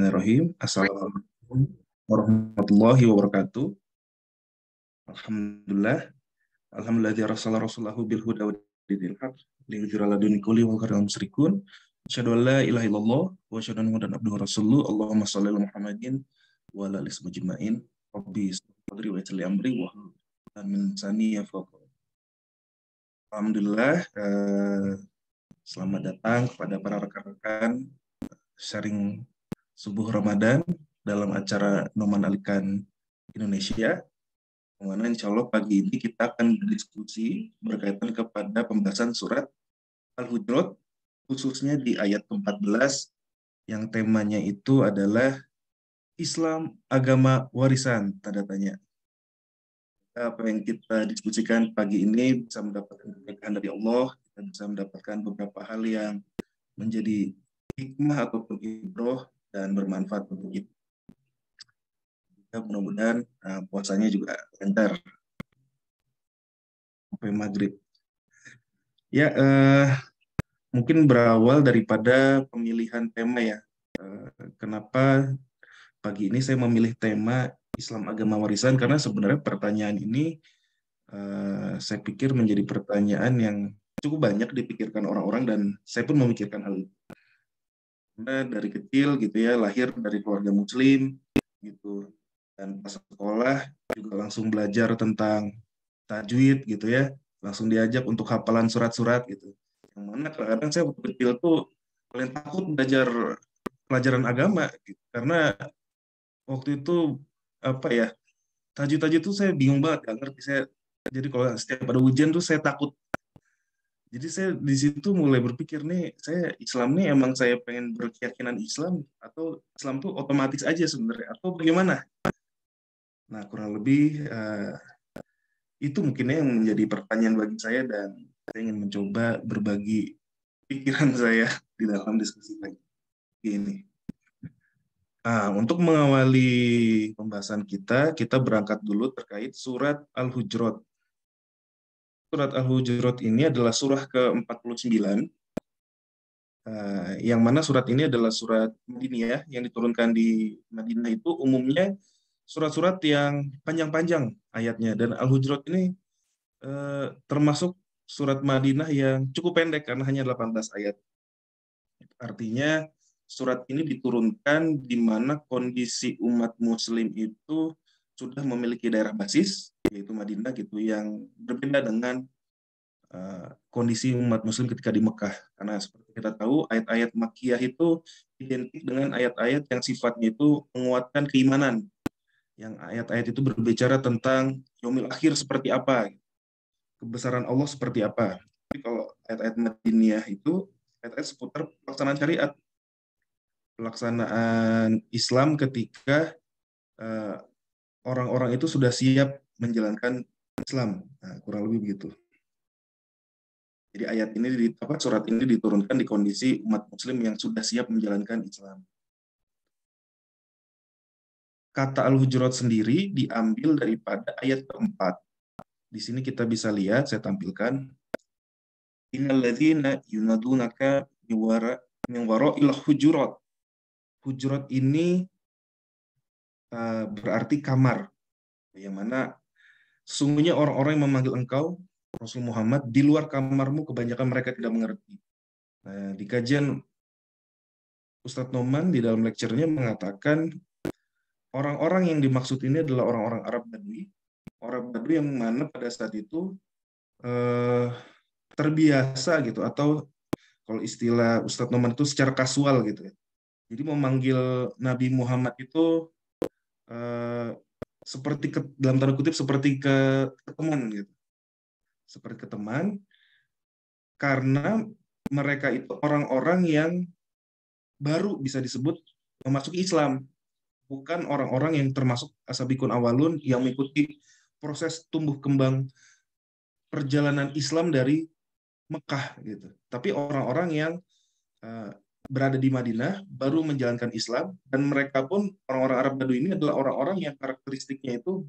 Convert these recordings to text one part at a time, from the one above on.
Bismillahirrahmanirrahim. Assalamualaikum warahmatullahi wabarakatuh. Alhamdulillah. Alhamdulillah rasulullah rasulahu bil huda wa dinil haq liyudhhira ala dini kulli wa karam musyrikun. Asyhadu an la ilaha illallah wa asyhadu anna muhammadan abduhu wa rasuluhu. Allahumma shalli ala Muhammadin wa ala alihi ajma'in. Rabbi sadri wa yassir li amri wa hlul 'uqdatam min lisani yafqahu qawli. Alhamdulillah, selamat datang kepada para rekan-rekan sharing subuh Ramadan dalam acara Noman Alikan Indonesia. Dimana insya Allah pagi ini kita akan berdiskusi berkaitan kepada pembahasan surat Al-Hujurat, khususnya di ayat ke-14 yang temanya itu adalah Islam agama warisan, tanda tanya. Apa yang kita diskusikan pagi ini bisa mendapatkan keberkahan dari Allah, kita bisa mendapatkan beberapa hal yang menjadi hikmah ataupun ibroh dan bermanfaat untuk kita. Mudah-mudahan puasanya juga lancar sampai maghrib. Ya, mungkin berawal daripada pemilihan tema ya. Kenapa pagi ini saya memilih tema Islam agama warisan? Karena sebenarnya pertanyaan ini saya pikir menjadi pertanyaan yang cukup banyak dipikirkan orang-orang dan saya pun memikirkan hal itu. Karena dari kecil gitu ya, lahir dari keluarga muslim gitu, dan pas sekolah juga langsung belajar tentang tajwid gitu ya, langsung diajak untuk hafalan surat-surat gitu. Yang mana kadang-kadang saya waktu kecil tuh paling takut belajar pelajaran agama gitu. Karena waktu itu apa ya, tajwid tuh saya bingung banget, gak ngerti saya. Jadi kalau setiap ada ujian tuh saya takut. Jadi saya di situ mulai berpikir nih, saya Islam nih emang saya pengen berkeyakinan Islam atau Islam tuh otomatis aja sebenarnya atau bagaimana? Nah, kurang lebih itu mungkin yang menjadi pertanyaan bagi saya dan saya ingin mencoba berbagi pikiran saya di dalam diskusi pagi ini. Untuk mengawali pembahasan kita berangkat dulu terkait surat Al-Hujurat. Surat Al-Hujurat ini adalah surah ke-49, yang mana surat ini adalah surat Madinah yang diturunkan di Madinah. Itu umumnya surat-surat yang panjang-panjang ayatnya, dan Al-Hujurat ini termasuk surat Madinah yang cukup pendek karena hanya 18 ayat. Artinya surat ini diturunkan di mana kondisi umat muslim itu sudah memiliki daerah basis, yaitu Madinah gitu, yang berbeda dengan kondisi umat muslim ketika di Mekah. Karena seperti kita tahu, ayat-ayat Makkiyah itu identik dengan ayat-ayat yang sifatnya itu menguatkan keimanan. Yang ayat-ayat itu berbicara tentang yaumil akhir seperti apa, kebesaran Allah seperti apa. Tapi kalau ayat-ayat Madinah itu ayat-ayat seputar pelaksanaan syariat, pelaksanaan Islam ketika orang-orang itu sudah siap menjalankan Islam. Nah, kurang lebih begitu. Jadi surat ini diturunkan di kondisi umat muslim yang sudah siap menjalankan Islam. Kata Al-Hujurat sendiri diambil daripada ayat keempat. Di sini kita bisa lihat, saya tampilkan. Innal ladzina yunadunaka min wara'il hujurat. Hujurat ini berarti kamar. Yang mana sesungguhnya orang-orang yang memanggil engkau Rasul Muhammad di luar kamarmu kebanyakan mereka tidak mengerti. Nah, di kajian Ustadz Noman di dalam lecture-nya mengatakan orang-orang yang dimaksud ini adalah orang-orang Arab Badui. Orang Badui yang mana pada saat itu terbiasa gitu, atau kalau istilah Ustadz Noman itu secara kasual gitu ya. Jadi memanggil Nabi Muhammad itu seperti dalam tanda kutip seperti ke teman gitu. Seperti ke teman, karena mereka itu orang-orang yang baru bisa disebut memasuki Islam, bukan orang-orang yang termasuk asabikun awalun yang mengikuti proses tumbuh kembang perjalanan Islam dari Mekah gitu. Tapi orang-orang yang berada di Madinah baru menjalankan Islam, dan mereka pun orang-orang Arab Badui ini adalah orang-orang yang karakteristiknya itu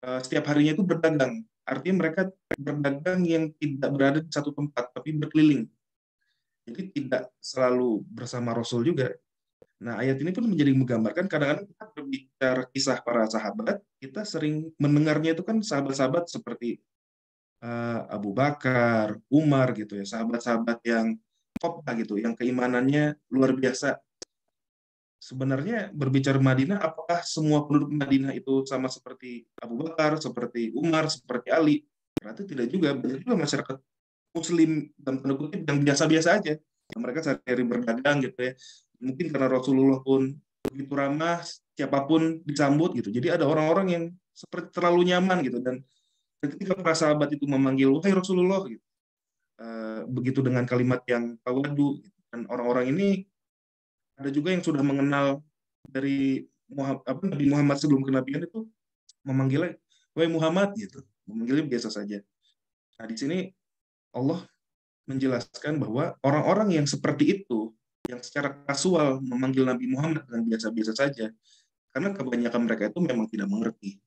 setiap harinya itu berdagang. Artinya mereka berdagang yang tidak berada di satu tempat, tapi berkeliling. Jadi tidak selalu bersama Rasul juga. Nah, ayat ini pun menjadi menggambarkan kadang-kadang kita berbicara kisah para sahabat, kita sering mendengarnya itu kan sahabat-sahabat seperti Abu Bakar, Umar gitu ya, sahabat-sahabat yang top lah gitu, yang keimanannya luar biasa. Sebenarnya berbicara Madinah, apakah semua penduduk Madinah itu sama seperti Abu Bakar, seperti Umar, seperti Ali? Ternyata tidak juga. Banyak juga masyarakat Muslim dan tanda kutip yang biasa-biasa aja. Yang mereka sehari-hari berdagang gitu ya. Mungkin karena Rasulullah pun begitu ramah, siapapun disambut gitu. Jadi ada orang-orang yang seperti terlalu nyaman gitu. Dan ketika para sahabat itu memanggil, wahai Rasulullah, gitu, begitu dengan kalimat yang tawadu, gitu. Dan orang-orang ini ada juga yang sudah mengenal dari Nabi Muhammad sebelum kenabian itu memanggilnya, wahai Muhammad gitu, memanggilnya biasa saja. Nah di sini Allah menjelaskan bahwa orang-orang yang seperti itu, yang secara kasual memanggil Nabi Muhammad dengan biasa-biasa saja, karena kebanyakan mereka itu memang tidak mengerti.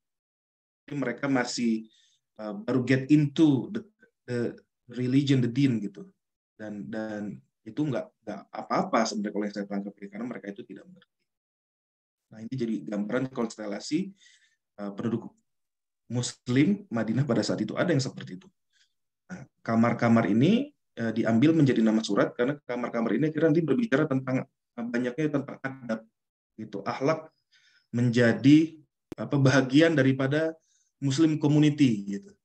Jadi mereka masih baru get into the religion, the din gitu, dan itu nggak apa-apa sebenarnya kalau yang saya tangkap ya, karena mereka itu tidak mengerti. Nah ini jadi gambaran konstelasi penduduk Muslim Madinah pada saat itu ada yang seperti itu. Nah, kamar-kamar ini diambil menjadi nama surat karena kamar-kamar ini akhirnya nanti berbicara tentang banyaknya tentang adab, gitu, akhlak menjadi bahagian daripada Muslim community gitu.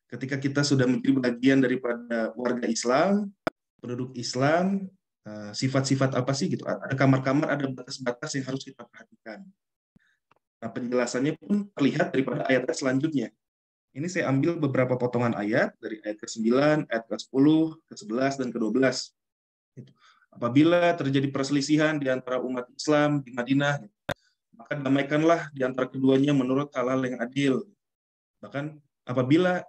Ketika kita sudah menjadi bagian daripada warga Islam, penduduk Islam, sifat-sifat apa sih gitu? Ada kamar-kamar, ada batas-batas yang harus kita perhatikan. Nah, penjelasannya pun terlihat daripada ayat selanjutnya. Ini saya ambil beberapa potongan ayat dari ayat ke-9, ayat ke-10, ke-11, dan ke-12. Apabila terjadi perselisihan di antara umat Islam di Madinah, maka damaikanlah di antara keduanya menurut hal-hal yang adil. Bahkan apabila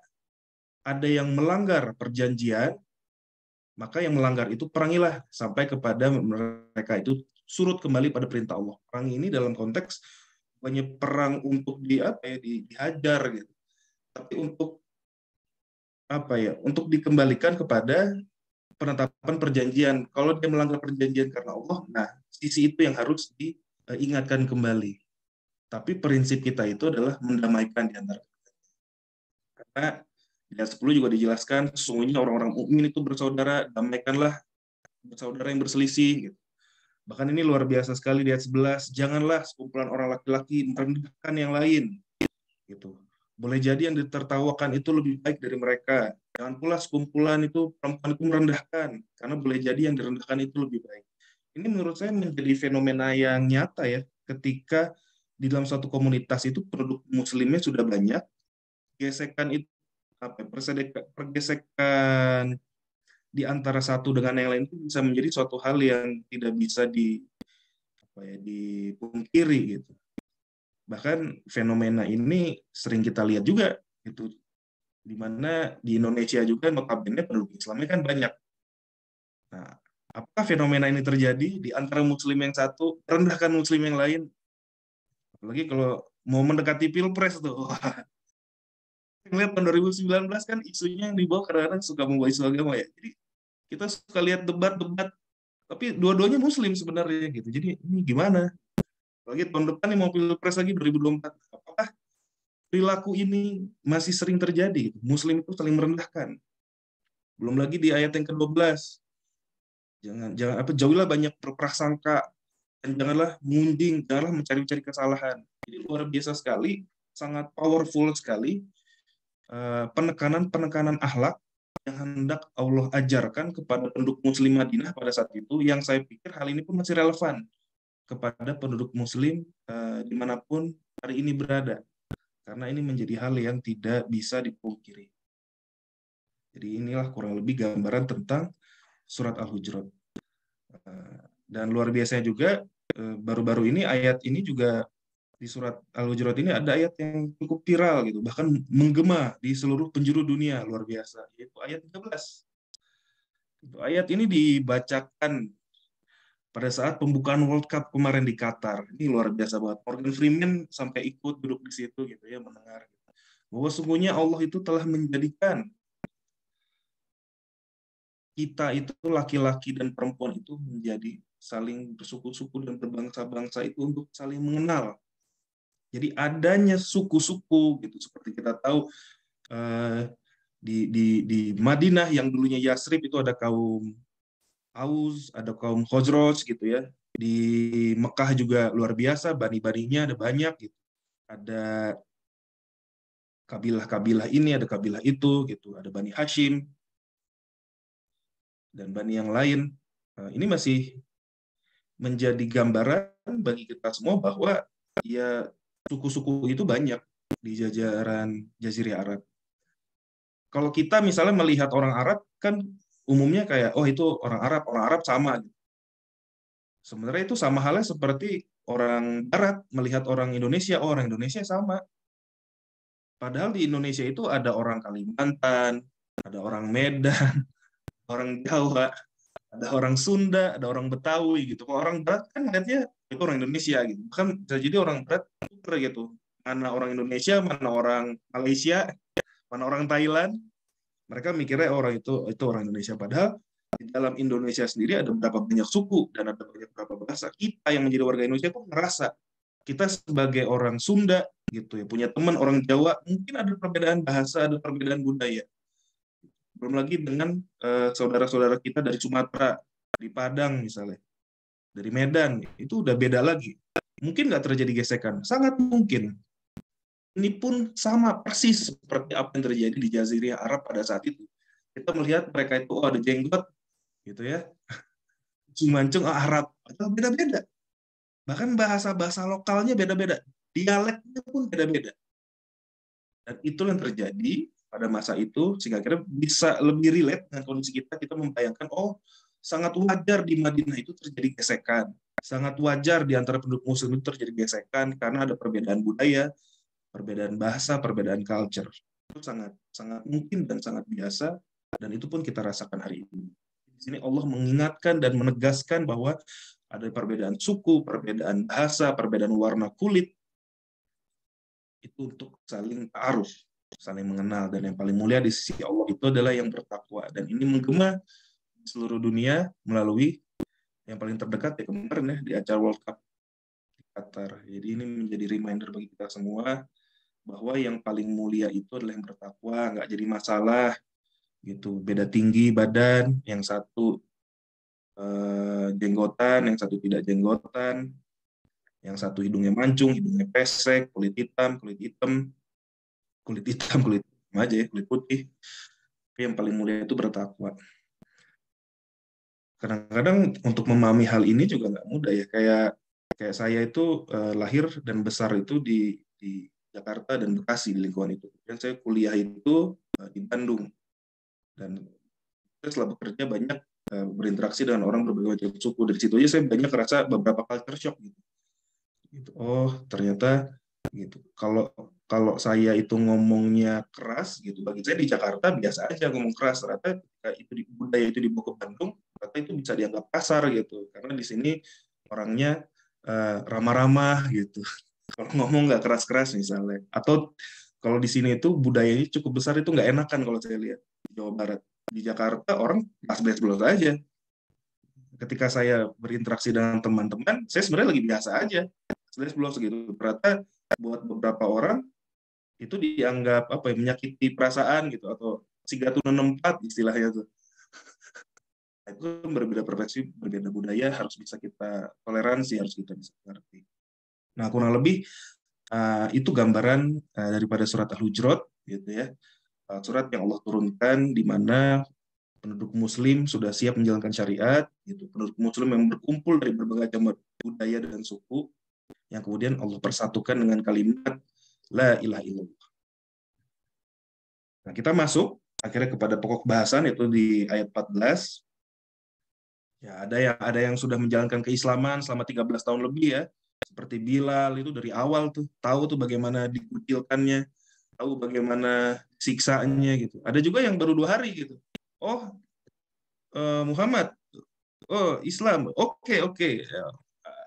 ada yang melanggar perjanjian, maka yang melanggar itu perangilah sampai kepada mereka itu surut kembali pada perintah Allah. Perang ini dalam konteks banyak perang untuk dihajar gitu. Tapi untuk untuk dikembalikan kepada penetapan perjanjian. Kalau dia melanggar perjanjian karena Allah, nah sisi itu yang harus diingatkan kembali. Tapi prinsip kita itu adalah mendamaikan di antara kita. Karena di ayat 10 juga dijelaskan, sesungguhnya orang-orang mukmin itu bersaudara, damaikanlah bersaudara yang berselisih. Gitu. Bahkan ini luar biasa sekali di ayat 11, janganlah sekumpulan orang laki-laki merendahkan yang lain. Gitu. Boleh jadi yang ditertawakan itu lebih baik dari mereka. Jangan pula sekumpulan itu perempuan itu merendahkan, karena boleh jadi yang direndahkan itu lebih baik. Ini menurut saya menjadi fenomena yang nyata ya, ketika di dalam suatu komunitas itu produk muslimnya sudah banyak, gesekan itu pergesekan di antara satu dengan yang lain itu bisa menjadi suatu hal yang tidak bisa dipungkiri gitu. Bahkan fenomena ini sering kita lihat juga gitu, di mana di Indonesia juga notabene penduduk Islamnya kan banyak. Nah, apakah fenomena ini terjadi di antara muslim yang satu rendahkan muslim yang lain? Apalagi kalau mau mendekati pilpres tuh. Lihat tahun 2019 kan isunya yang dibawa kadang-kadang suka membawa isu agama ya. Jadi kita suka lihat debat-debat, tapi dua-duanya muslim sebenarnya gitu. Jadi ini gimana? Apalagi tahun depan nih mau pilpres lagi 2024. Apakah perilaku ini masih sering terjadi? Muslim itu saling merendahkan. Belum lagi di ayat yang ke-12. Jangan jauhilah banyak berprasangka dan janganlah mengunjing, janganlah mencari-cari kesalahan. Jadi luar biasa sekali, sangat powerful sekali penekanan-penekanan akhlak yang hendak Allah ajarkan kepada penduduk Muslim Madinah pada saat itu, yang saya pikir hal ini pun masih relevan kepada penduduk Muslim dimanapun hari ini berada, karena ini menjadi hal yang tidak bisa dipungkiri. Jadi inilah kurang lebih gambaran tentang surat Al-Hujurat. Dan luar biasa juga, baru-baru ini ayat ini juga di surat Al-Hujurat ini ada ayat yang cukup viral gitu, bahkan menggema di seluruh penjuru dunia, luar biasa, yaitu ayat 13. Ayat ini dibacakan pada saat pembukaan World Cup kemarin di Qatar. Ini luar biasa banget. Morgan Freeman sampai ikut duduk di situ gitu ya, mendengar gitu. Bahwa sungguhnya Allah itu telah menjadikan kita itu laki-laki dan perempuan itu menjadi saling bersuku-suku dan berbangsa-bangsa itu untuk saling mengenal. Jadi adanya suku-suku gitu, seperti kita tahu di Madinah yang dulunya Yasrib itu ada kaum Aus, ada kaum Khosroj gitu ya. Di Mekah juga luar biasa, bani-baninya ada banyak gitu. Ada kabilah-kabilah ini, ada kabilah itu gitu. Ada Bani Hashim dan bani yang lain. Ini masih menjadi gambaran bagi kita semua bahwa ya suku-suku itu banyak di jajaran Jazirah Arab. Kalau kita misalnya melihat orang Arab kan umumnya kayak oh itu orang Arab sama. Sebenarnya itu sama halnya seperti orang Barat melihat orang Indonesia, oh orang Indonesia sama. Padahal di Indonesia itu ada orang Kalimantan, ada orang Medan, orang Jawa, ada orang Sunda, ada orang Betawi gitu. Kalau orang Barat kan ngeliatnya itu orang Indonesia gitu. Bahkan bisa jadi orang Barat tuker gitu. Mana orang Indonesia, mana orang Malaysia, mana orang Thailand. Mereka mikirnya oh, orang itu orang Indonesia. Padahal di dalam Indonesia sendiri ada berapa banyak suku dan ada berapa bahasa. Kita yang menjadi warga Indonesia itu merasa kita sebagai orang Sunda gitu ya, punya teman orang Jawa, mungkin ada perbedaan bahasa, ada perbedaan budaya. Belum lagi dengan saudara-saudara kita dari Sumatera, di Padang misalnya, dari Medan, itu udah beda lagi. Mungkin nggak terjadi gesekan, sangat mungkin. Ini pun sama persis seperti apa yang terjadi di Jazirah Arab pada saat itu. Kita melihat mereka itu oh, ada jenggot, gitu ya, Sumancung Arab, atau beda-beda. Bahkan bahasa-bahasa lokalnya beda-beda, dialeknya pun beda-beda. Dan itu yang terjadi pada masa itu, sehingga akhirnya bisa lebih relate dengan kondisi kita, kita membayangkan, oh sangat wajar di Madinah itu terjadi gesekan. Sangat wajar di antara penduduk muslim itu terjadi gesekan, karena ada perbedaan budaya, perbedaan bahasa, perbedaan culture. Itu sangat sangat mungkin dan sangat biasa, dan itu pun kita rasakan hari ini. Di sini Allah mengingatkan dan menegaskan bahwa ada perbedaan suku, perbedaan bahasa, perbedaan warna kulit, itu untuk saling ta'aruf, saling mengenal, dan yang paling mulia di sisi Allah itu adalah yang bertakwa, dan ini menggema di seluruh dunia melalui yang paling terdekat ya kemarin ya di acara World Cup di Qatar. Jadi ini menjadi reminder bagi kita semua bahwa yang paling mulia itu adalah yang bertakwa, nggak jadi masalah gitu. Beda tinggi badan, yang satu jenggotan, yang satu tidak jenggotan, yang satu hidungnya mancung, hidungnya pesek, kulit hitam, kulit hitam, kulit hitam, kulit hitam aja ya, kulit putih. Tapi yang paling mulia itu bertakwa. Kadang-kadang untuk memahami hal ini juga nggak mudah ya. Kayak saya itu lahir dan besar itu di Jakarta dan Bekasi di lingkungan itu. Dan saya kuliah itu di Bandung. Dan saya setelah bekerja banyak berinteraksi dengan orang berbagai macam suku. Dari situ aja saya banyak merasa beberapa culture shock gitu. Oh, ternyata gitu. Kalau kalau saya itu ngomongnya keras gitu, bagi saya di Jakarta biasa aja ngomong keras. Ternyata ketika itu budaya itu dibawa ke Bandung, ternyata itu bisa dianggap kasar gitu. Karena di sini orangnya ramah-ramah gitu. Kalau ngomong nggak keras-keras misalnya. Atau kalau di sini itu budayanya cukup besar itu nggak enakan kalau saya lihat di Jawa Barat. Di Jakarta orang belas-belas aja. Ketika saya berinteraksi dengan teman-teman, saya sebenarnya lagi biasa aja. Belum segitu. Ternyata buat beberapa orang itu dianggap apa ya, menyakiti perasaan gitu atau sigatu nempat istilahnya tuh. Nah, itu berbeda persepsi, berbeda budaya, harus bisa kita toleransi, harus kita bisa mengerti. Nah, kurang lebih itu gambaran daripada surat Al-Hujurat gitu ya. Surat yang Allah turunkan di mana penduduk muslim sudah siap menjalankan syariat gitu. Penduduk muslim yang berkumpul dari berbagai macam budaya dan suku yang kemudian Allah persatukan dengan kalimat la ilaha illallah. Nah, kita masuk akhirnya kepada pokok bahasan yaitu di ayat 14. Ya, ada yang sudah menjalankan keislaman selama 13 tahun lebih ya. Seperti Bilal itu dari awal tuh tahu tuh bagaimana dikucilkannya, tahu bagaimana siksaannya gitu. Ada juga yang baru 2 hari gitu. Oh, Muhammad. Oh, Islam. Oke, oke.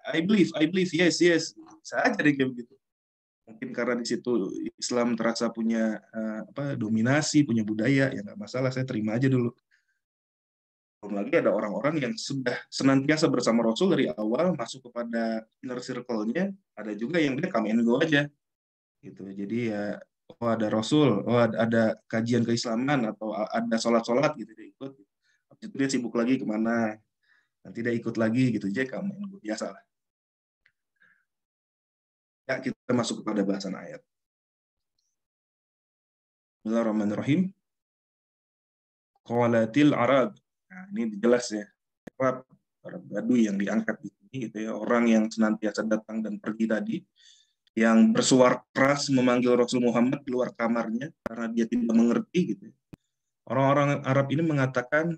I believe, yes, yes. Saya aja deh kayak begitu. Mungkin karena di situ Islam terasa punya dominasi, punya budaya, ya nggak masalah, saya terima aja dulu. Belum lagi ada orang-orang yang sudah senantiasa bersama Rasul dari awal, masuk kepada inner circle-nya, ada juga yang dia come and go aja gitu. Jadi ya, oh ada Rasul, oh ada kajian keislaman atau ada sholat-sholat gitu dia ikut. Habis itu dia sibuk lagi kemana, nanti dia ikut lagi gitu aja, come and go biasa lah. Ya, kita masuk kepada bahasan ayat. Bismillahirrahmanirrahim. Qalatil Arab. Nah, ini jelas ya. Arab, Arab Baduy yang diangkat di sini gitu ya. Orang yang senantiasa datang dan pergi tadi, yang bersuara keras memanggil Rasul Muhammad keluar kamarnya karena dia tidak mengerti gitu. Orang-orang Arab ini mengatakan,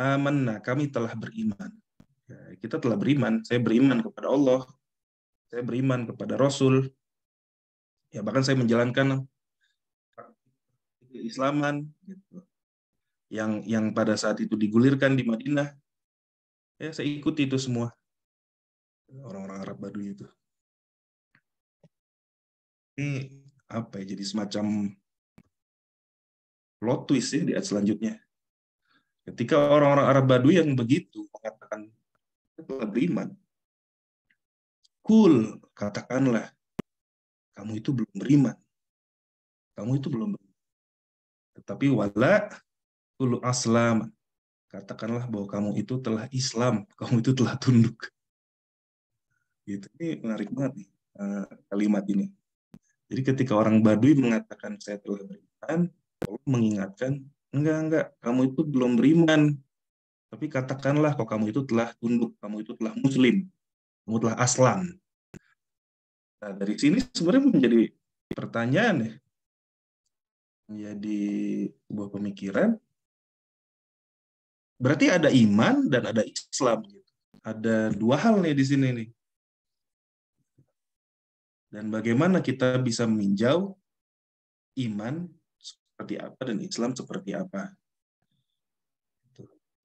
amanna, kami telah beriman. Ya, kita telah beriman. Saya beriman kepada Allah. Saya beriman kepada Rasul. Ya bahkan saya menjalankan keislaman gitu. Yang pada saat itu digulirkan di Madinah. Ya saya ikuti itu semua. Orang-orang Arab Baduy itu. Ini apa ya, jadi semacam plot twist ya di ayat selanjutnya. Ketika orang-orang Arab Baduy yang begitu mengatakan telah beriman, kul, katakanlah kamu itu belum beriman, kamu itu belum beriman. Tetapi wala kul aslam, katakanlah bahwa kamu itu telah Islam, kamu itu telah tunduk. Gitu. Ini menarik banget nih kalimat ini. Jadi ketika orang Baduy mengatakan saya telah beriman, Allah mengingatkan, enggak, kamu itu belum beriman. Tapi katakanlah kok kamu itu telah tunduk, kamu itu telah muslim, kamu telah aslam. Nah, dari sini sebenarnya menjadi pertanyaan ya, menjadi sebuah pemikiran. Berarti ada iman dan ada Islam. Gitu. Ada dua hal nih di sini nih. Dan bagaimana kita bisa meninjau iman seperti apa dan Islam seperti apa.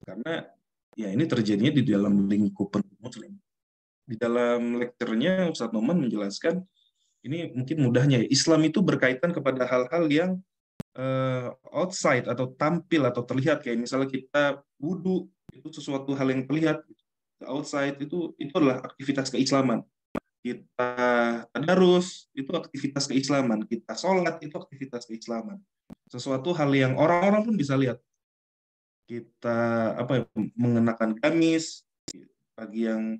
Karena ya ini terjadinya di dalam lingkup muslim. Di dalam lecture-nya Ustadz Noman menjelaskan, ini mungkin mudahnya ya, Islam itu berkaitan kepada hal-hal yang outside atau tampil atau terlihat, kayak misalnya kita wudhu itu sesuatu hal yang terlihat. Outside itu adalah aktivitas keislaman. Kita tadarus itu aktivitas keislaman. Kita sholat itu aktivitas keislaman. Sesuatu hal yang orang-orang pun bisa lihat. Kita mengenakan gamis bagi yang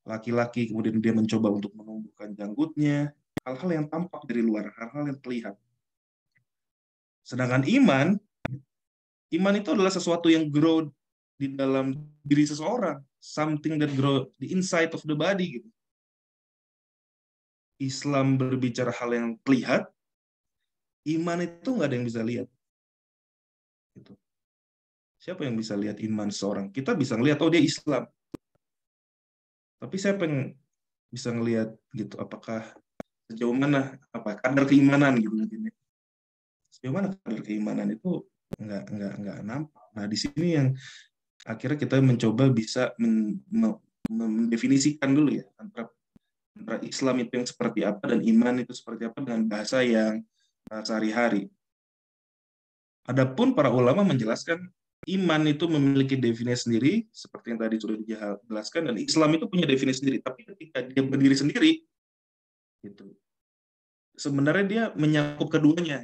laki-laki, kemudian dia mencoba untuk menumbuhkan janggutnya, hal-hal yang tampak dari luar, hal-hal yang terlihat. Sedangkan iman itu adalah sesuatu yang grow di dalam diri seseorang, something that grow the inside of the body gitu. Islam berbicara hal yang terlihat, iman itu nggak ada yang bisa lihat. Gitu. Siapa yang bisa lihat iman seseorang? Kita bisa ngelihat, oh dia Islam. Tapi siapa yang bisa ngelihat gitu? Apakah sejauh mana kadar keimanan gitu mungkin? Sejauh mana kadar keimanan itu nggak nampak. Nah di sini yang akhirnya kita mencoba bisa mendefinisikan dulu ya antara Islam itu yang seperti apa dan iman itu seperti apa dengan bahasa yang sehari-hari. Adapun para ulama menjelaskan iman itu memiliki definisi sendiri seperti yang tadi sudah dijelaskan, dan Islam itu punya definisi sendiri. Tapi ketika dia berdiri sendiri, gitu, sebenarnya dia menyakup keduanya.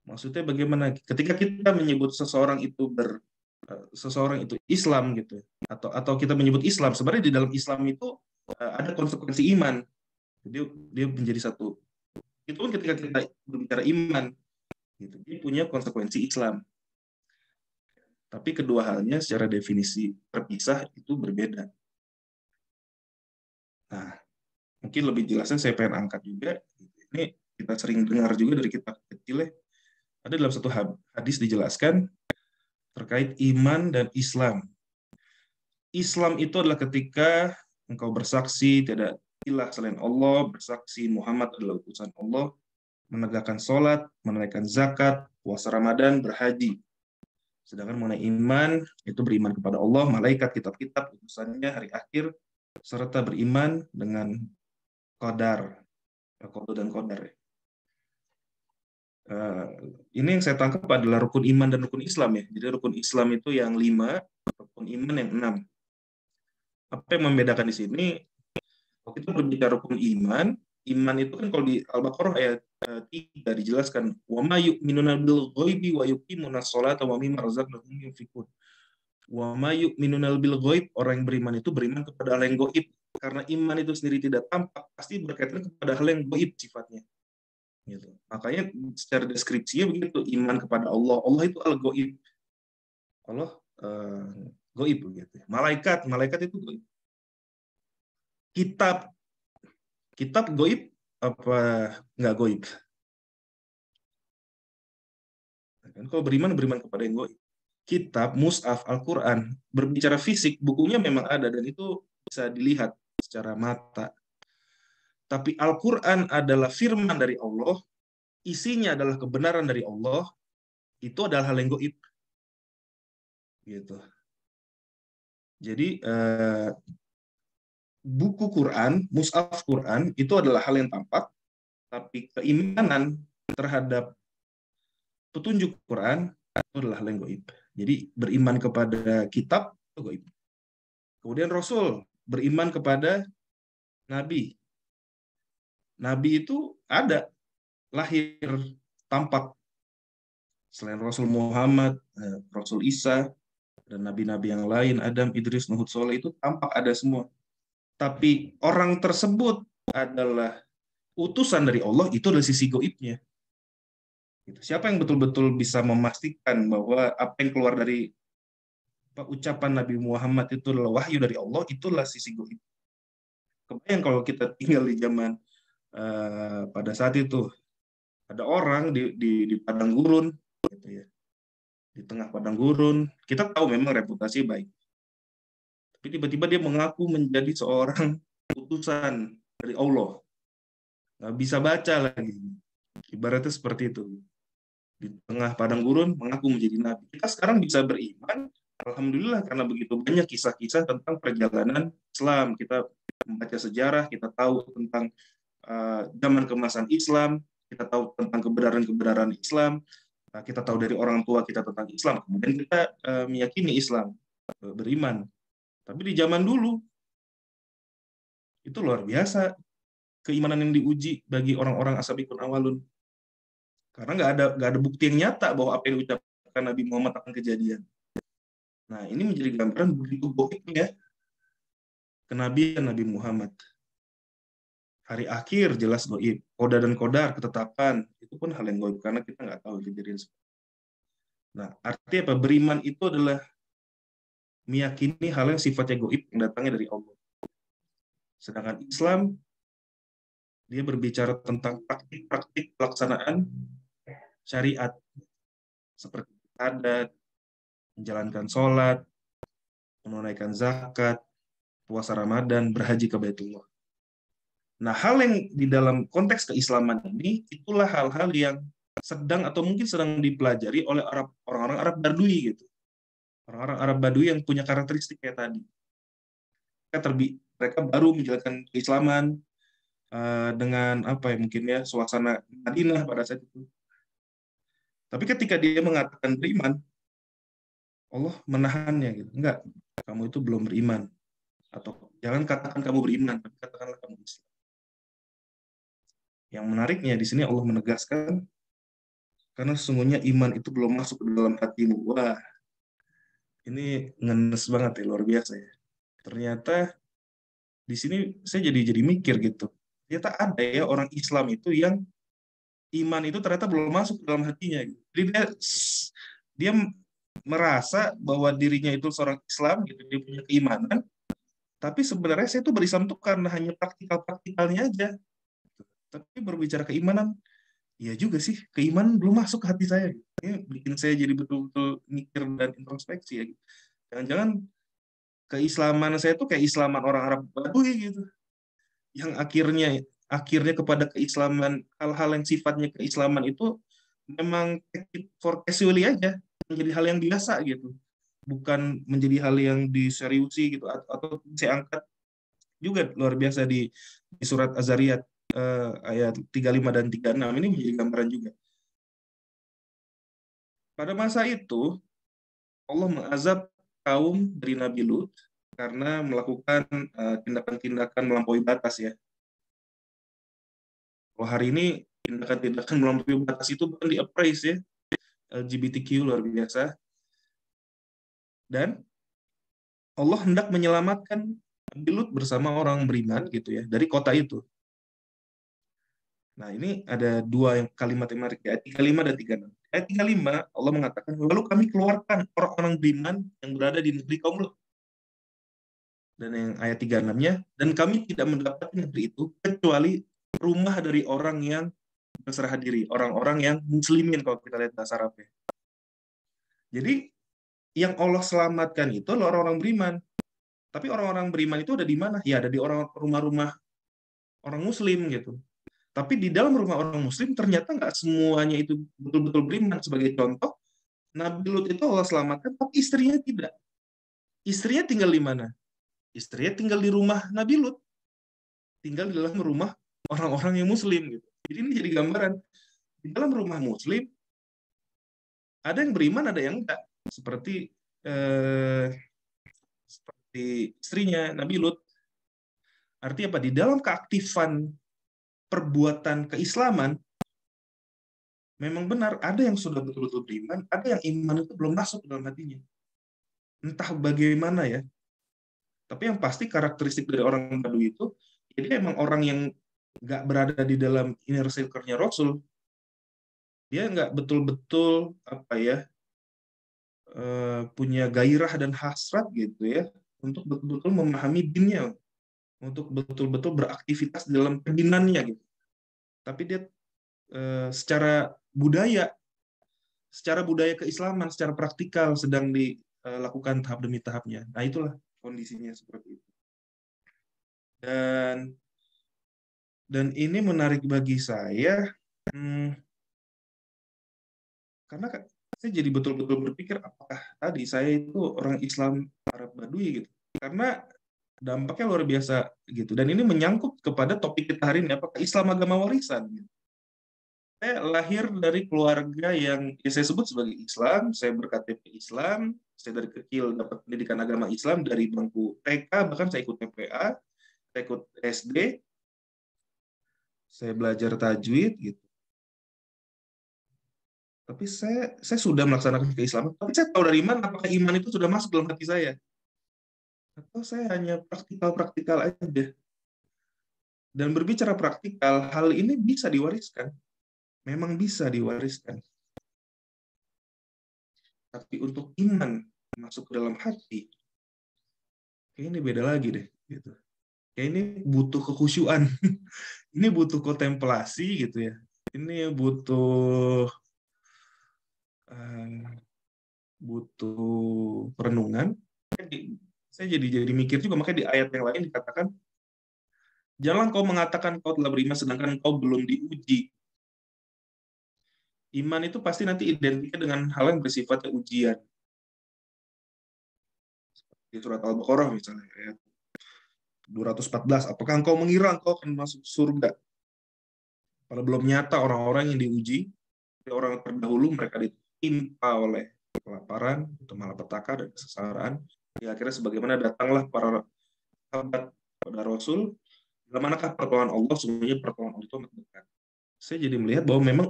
Maksudnya bagaimana? Ketika kita menyebut seseorang itu Islam gitu, atau kita menyebut Islam, sebenarnya di dalam Islam itu ada konsekuensi iman. Jadi dia menjadi satu. Itu pun ketika kita berbicara iman, gitu, dia punya konsekuensi Islam. Tapi kedua halnya secara definisi terpisah itu berbeda. Nah, mungkin lebih jelasnya saya pengen angkat juga. Ini kita sering dengar juga dari kitab kecil ya. Ada dalam satu hadis dijelaskan terkait iman dan Islam. Islam itu adalah ketika engkau bersaksi tidak ilah selain Allah, bersaksi Muhammad adalah utusan Allah, menegakkan sholat, menunaikan zakat, puasa Ramadan, berhaji. Sedangkan mengenai iman, itu beriman kepada Allah, malaikat, kitab-kitab, utusannya, hari akhir, serta beriman dengan qadar, qada dan qadar. Eh, ini yang saya tangkap adalah rukun iman dan rukun Islam ya. Jadi rukun Islam itu yang 5, rukun iman yang 6. Apa yang membedakan di sini? Kalau kita berbicara rukun iman, iman itu kan kalau di Al-Baqarah ayat 3 dijelaskan, wa ma yu'minuna bil ghaibi wa yuqimuna sholata wa mimma razaqnahum yunfiqun. Wa ma yu'minuna bil ghaib, orang yang beriman itu beriman kepada hal yang gaib. Karena iman itu sendiri tidak tampak, pasti berkaitan kepada hal yang gaib sifatnya. Gitu. Makanya secara deskripsinya begitu, iman kepada Allah. Allah itu al-gaib. Allah gaib begitu. Malaikat itu gaib. Kitab kitab gaib apa nggak gaib? Kan kalau beriman kepada yang gaib. Kitab, mushaf, Al-Quran, berbicara fisik, bukunya memang ada dan itu bisa dilihat secara mata. Tapi Al-Quran adalah firman dari Allah, isinya adalah kebenaran dari Allah, itu adalah hal yang gaib. Gitu. Jadi buku Quran, mushaf Quran, itu adalah hal yang tampak, tapi keimanan terhadap petunjuk Quran itu adalah hal yang gaib. Jadi beriman kepada kitab itu gaib. Kemudian Rasul beriman kepada Nabi. Nabi itu ada, lahir, tampak. Selain Rasul Muhammad, Rasul Isa, dan nabi-nabi yang lain, Adam, Idris, Nuh, Soleh, itu tampak ada semua. Tapi orang tersebut adalah utusan dari Allah, itu adalah sisi gaibnya. Siapa yang betul-betul bisa memastikan bahwa apa yang keluar dari ucapan Nabi Muhammad itu adalah wahyu dari Allah, itulah sisi gaib. Kebayang kalau kita tinggal di zaman pada saat itu, ada orang di padang gurun, gitu ya, di tengah padang gurun, kita tahu memang reputasi baik, tapi tiba-tiba dia mengaku menjadi seorang utusan dari Allah, nggak bisa baca lagi, ibaratnya seperti itu, di tengah padang gurun mengaku menjadi nabi. Kita sekarang bisa beriman, alhamdulillah, karena begitu banyak kisah-kisah tentang perjalanan Islam. Kita membaca sejarah, kita tahu tentang zaman keemasan Islam, kita tahu tentang kebenaran-kebenaran Islam, kita tahu dari orang tua kita tentang Islam, kemudian kita meyakini Islam, beriman. Tapi di zaman dulu, itu luar biasa keimanan yang diuji bagi orang-orang As-Sabiqun Awalun. Karena nggak ada bukti yang nyata bahwa apa yang diucapkan Nabi Muhammad akan kejadian. Nah, ini menjadi gambaran begitu goibnya kenabian Nabi Muhammad. Hari akhir jelas goib. Koda dan kodar, ketetapan, itu pun hal yang goib karena kita nggak tahu kejadian. Nah, artinya apa? Beriman itu adalah meyakini hal yang sifatnya goib yang datangnya dari Allah. Sedangkan Islam, dia berbicara tentang praktik-praktik pelaksanaan syariat, seperti adat, menjalankan sholat, menunaikan zakat, puasa Ramadan, berhaji ke Baitullah. Nah, hal yang di dalam konteks keislaman ini, itulah hal-hal yang sedang atau mungkin sedang dipelajari oleh orang-orang Arab Badui gitu. Orang-orang Arab Badui yang punya karakteristik kayak tadi. Mereka baru menjalankan keislaman dengan apa ya mungkin ya suasana Madinah pada saat itu. Tapi ketika dia mengatakan beriman, Allah menahannya gitu. Enggak, kamu itu belum beriman. Atau jangan katakan kamu beriman, tapi katakanlah kamu Islam. Yang menariknya di sini Allah menegaskan, karena sesungguhnya iman itu belum masuk ke dalam hatimu. Wah, ini ngenes banget ya, luar biasa ya. Ternyata di sini saya jadi mikir gitu. Ternyata ada ya orang Islam itu yang iman itu ternyata belum masuk ke dalam hatinya. Jadi dia merasa bahwa dirinya itu seorang Islam, gitu, dia punya keimanan, tapi sebenarnya saya itu berislam itu karena hanya praktikalnya aja. Tapi berbicara keimanan, ya juga sih, keimanan belum masuk ke hati saya. Ini bikin saya jadi betul-betul mikir dan introspeksi ya. Jangan-jangan keislaman saya itu kayak islaman orang Arab Badui gitu, yang akhirnya kepada keislaman, hal-hal yang sifatnya keislaman itu memang for casually aja, menjadi hal yang biasa gitu, bukan menjadi hal yang diseriusi gitu. Atau saya angkat juga luar biasa di surat Az-Zariyat ayat 35 dan 36, ini menjadi gambaran juga. Pada masa itu Allah mengazab kaum dari Nabi Lut karena melakukan tindakan-tindakan melampaui batas ya. Kalau hari ini tindakan-tindakan melampaui batas itu bukan di-appraise ya, LGBTQ luar biasa. Dan Allah hendak menyelamatkan Nabi Lut bersama orang beriman gitu ya dari kota itu. Nah, ini ada dua yang kalimat yang menarik, ayat 35 dan 36. Ayat 35 Allah mengatakan, lalu kami keluarkan orang-orang beriman yang berada di negeri kaum Lut. Dan yang ayat 36-nya, dan kami tidak mendapati negeri itu kecuali rumah dari orang yang berserah diri, orang-orang yang muslimin kalau kita lihat bahasa Arabnya. Jadi yang Allah selamatkan itu adalah orang-orang beriman. Tapi orang-orang beriman itu ada di mana? Ya ada di rumah-rumah orang muslim gitu. Tapi di dalam rumah orang muslim ternyata nggak semuanya itu betul-betul beriman. Sebagai contoh, Nabi Lut itu Allah selamatkan, tapi istrinya tidak. Istrinya tinggal di mana? Istrinya tinggal di rumah Nabi Lut. Tinggal di dalam rumah orang-orang yang muslim gitu. Jadi ini jadi gambaran. Di dalam rumah muslim, ada yang beriman, ada yang enggak. Eh, seperti istrinya Nabi Lut. Artinya apa? Di dalam keaktifan perbuatan keislaman, memang benar ada yang sudah betul-betul beriman, ada yang iman itu belum masuk dalam hatinya. Entah bagaimana ya. Tapi yang pasti karakteristik dari orang Badui itu, jadi emang orang yang nggak berada di dalam inner circle-nya Rasul. Dia nggak betul-betul apa ya, punya gairah dan hasrat gitu ya untuk betul-betul memahami dinnya, untuk betul-betul beraktivitas dalam kedinannya gitu. Tapi dia secara budaya, keislaman, secara praktikal sedang dilakukan tahap demi tahapnya. Nah itulah kondisinya seperti itu. Dan ini menarik bagi saya, karena saya jadi betul-betul berpikir apakah tadi saya itu orang Islam Arab Badui gitu. Karena dampaknya luar biasa gitu. Dan ini menyangkut kepada topik kita hari ini, apakah Islam agama warisan gitu. Saya lahir dari keluarga yang ya saya sebut sebagai Islam, saya berKTP Islam, saya dari kecil dapat pendidikan agama Islam dari bangku TK, bahkan saya ikut TPA, saya ikut SD, saya belajar tajwid gitu. Tapi saya sudah melaksanakan keislaman, tapi saya tahu dari mana apakah iman itu sudah masuk dalam hati saya. Atau saya hanya praktikal-praktikal aja. Dan berbicara praktikal, hal ini bisa diwariskan. Memang bisa diwariskan. Tapi untuk iman masuk ke dalam hati, kayak ini beda lagi deh. Gitu. Kayak ini butuh kekhusyuan. Ini butuh kontemplasi gitu ya. Ini butuh uh, perenungan. Saya jadi mikir juga, makanya di ayat yang lain dikatakan, jangan kau mengatakan kau telah beriman sedangkan kau belum diuji. Iman itu pasti nanti identiknya dengan hal yang bersifatnya ujian. Di surat Al-Baqarah misalnya, ayat 214, apakah engkau mengira engkau akan masuk surga? Kalau belum nyata orang-orang yang diuji, orang terdahulu mereka ditimpa oleh kelaparan, atau malapetaka dan kesengsaraan. Ya, akhirnya sebagaimana datanglah para sahabat pada Rasul, dalam manakah pertolongan Allah, sebenarnya pertolongan Allah itu amat dekat. Saya jadi melihat bahwa memang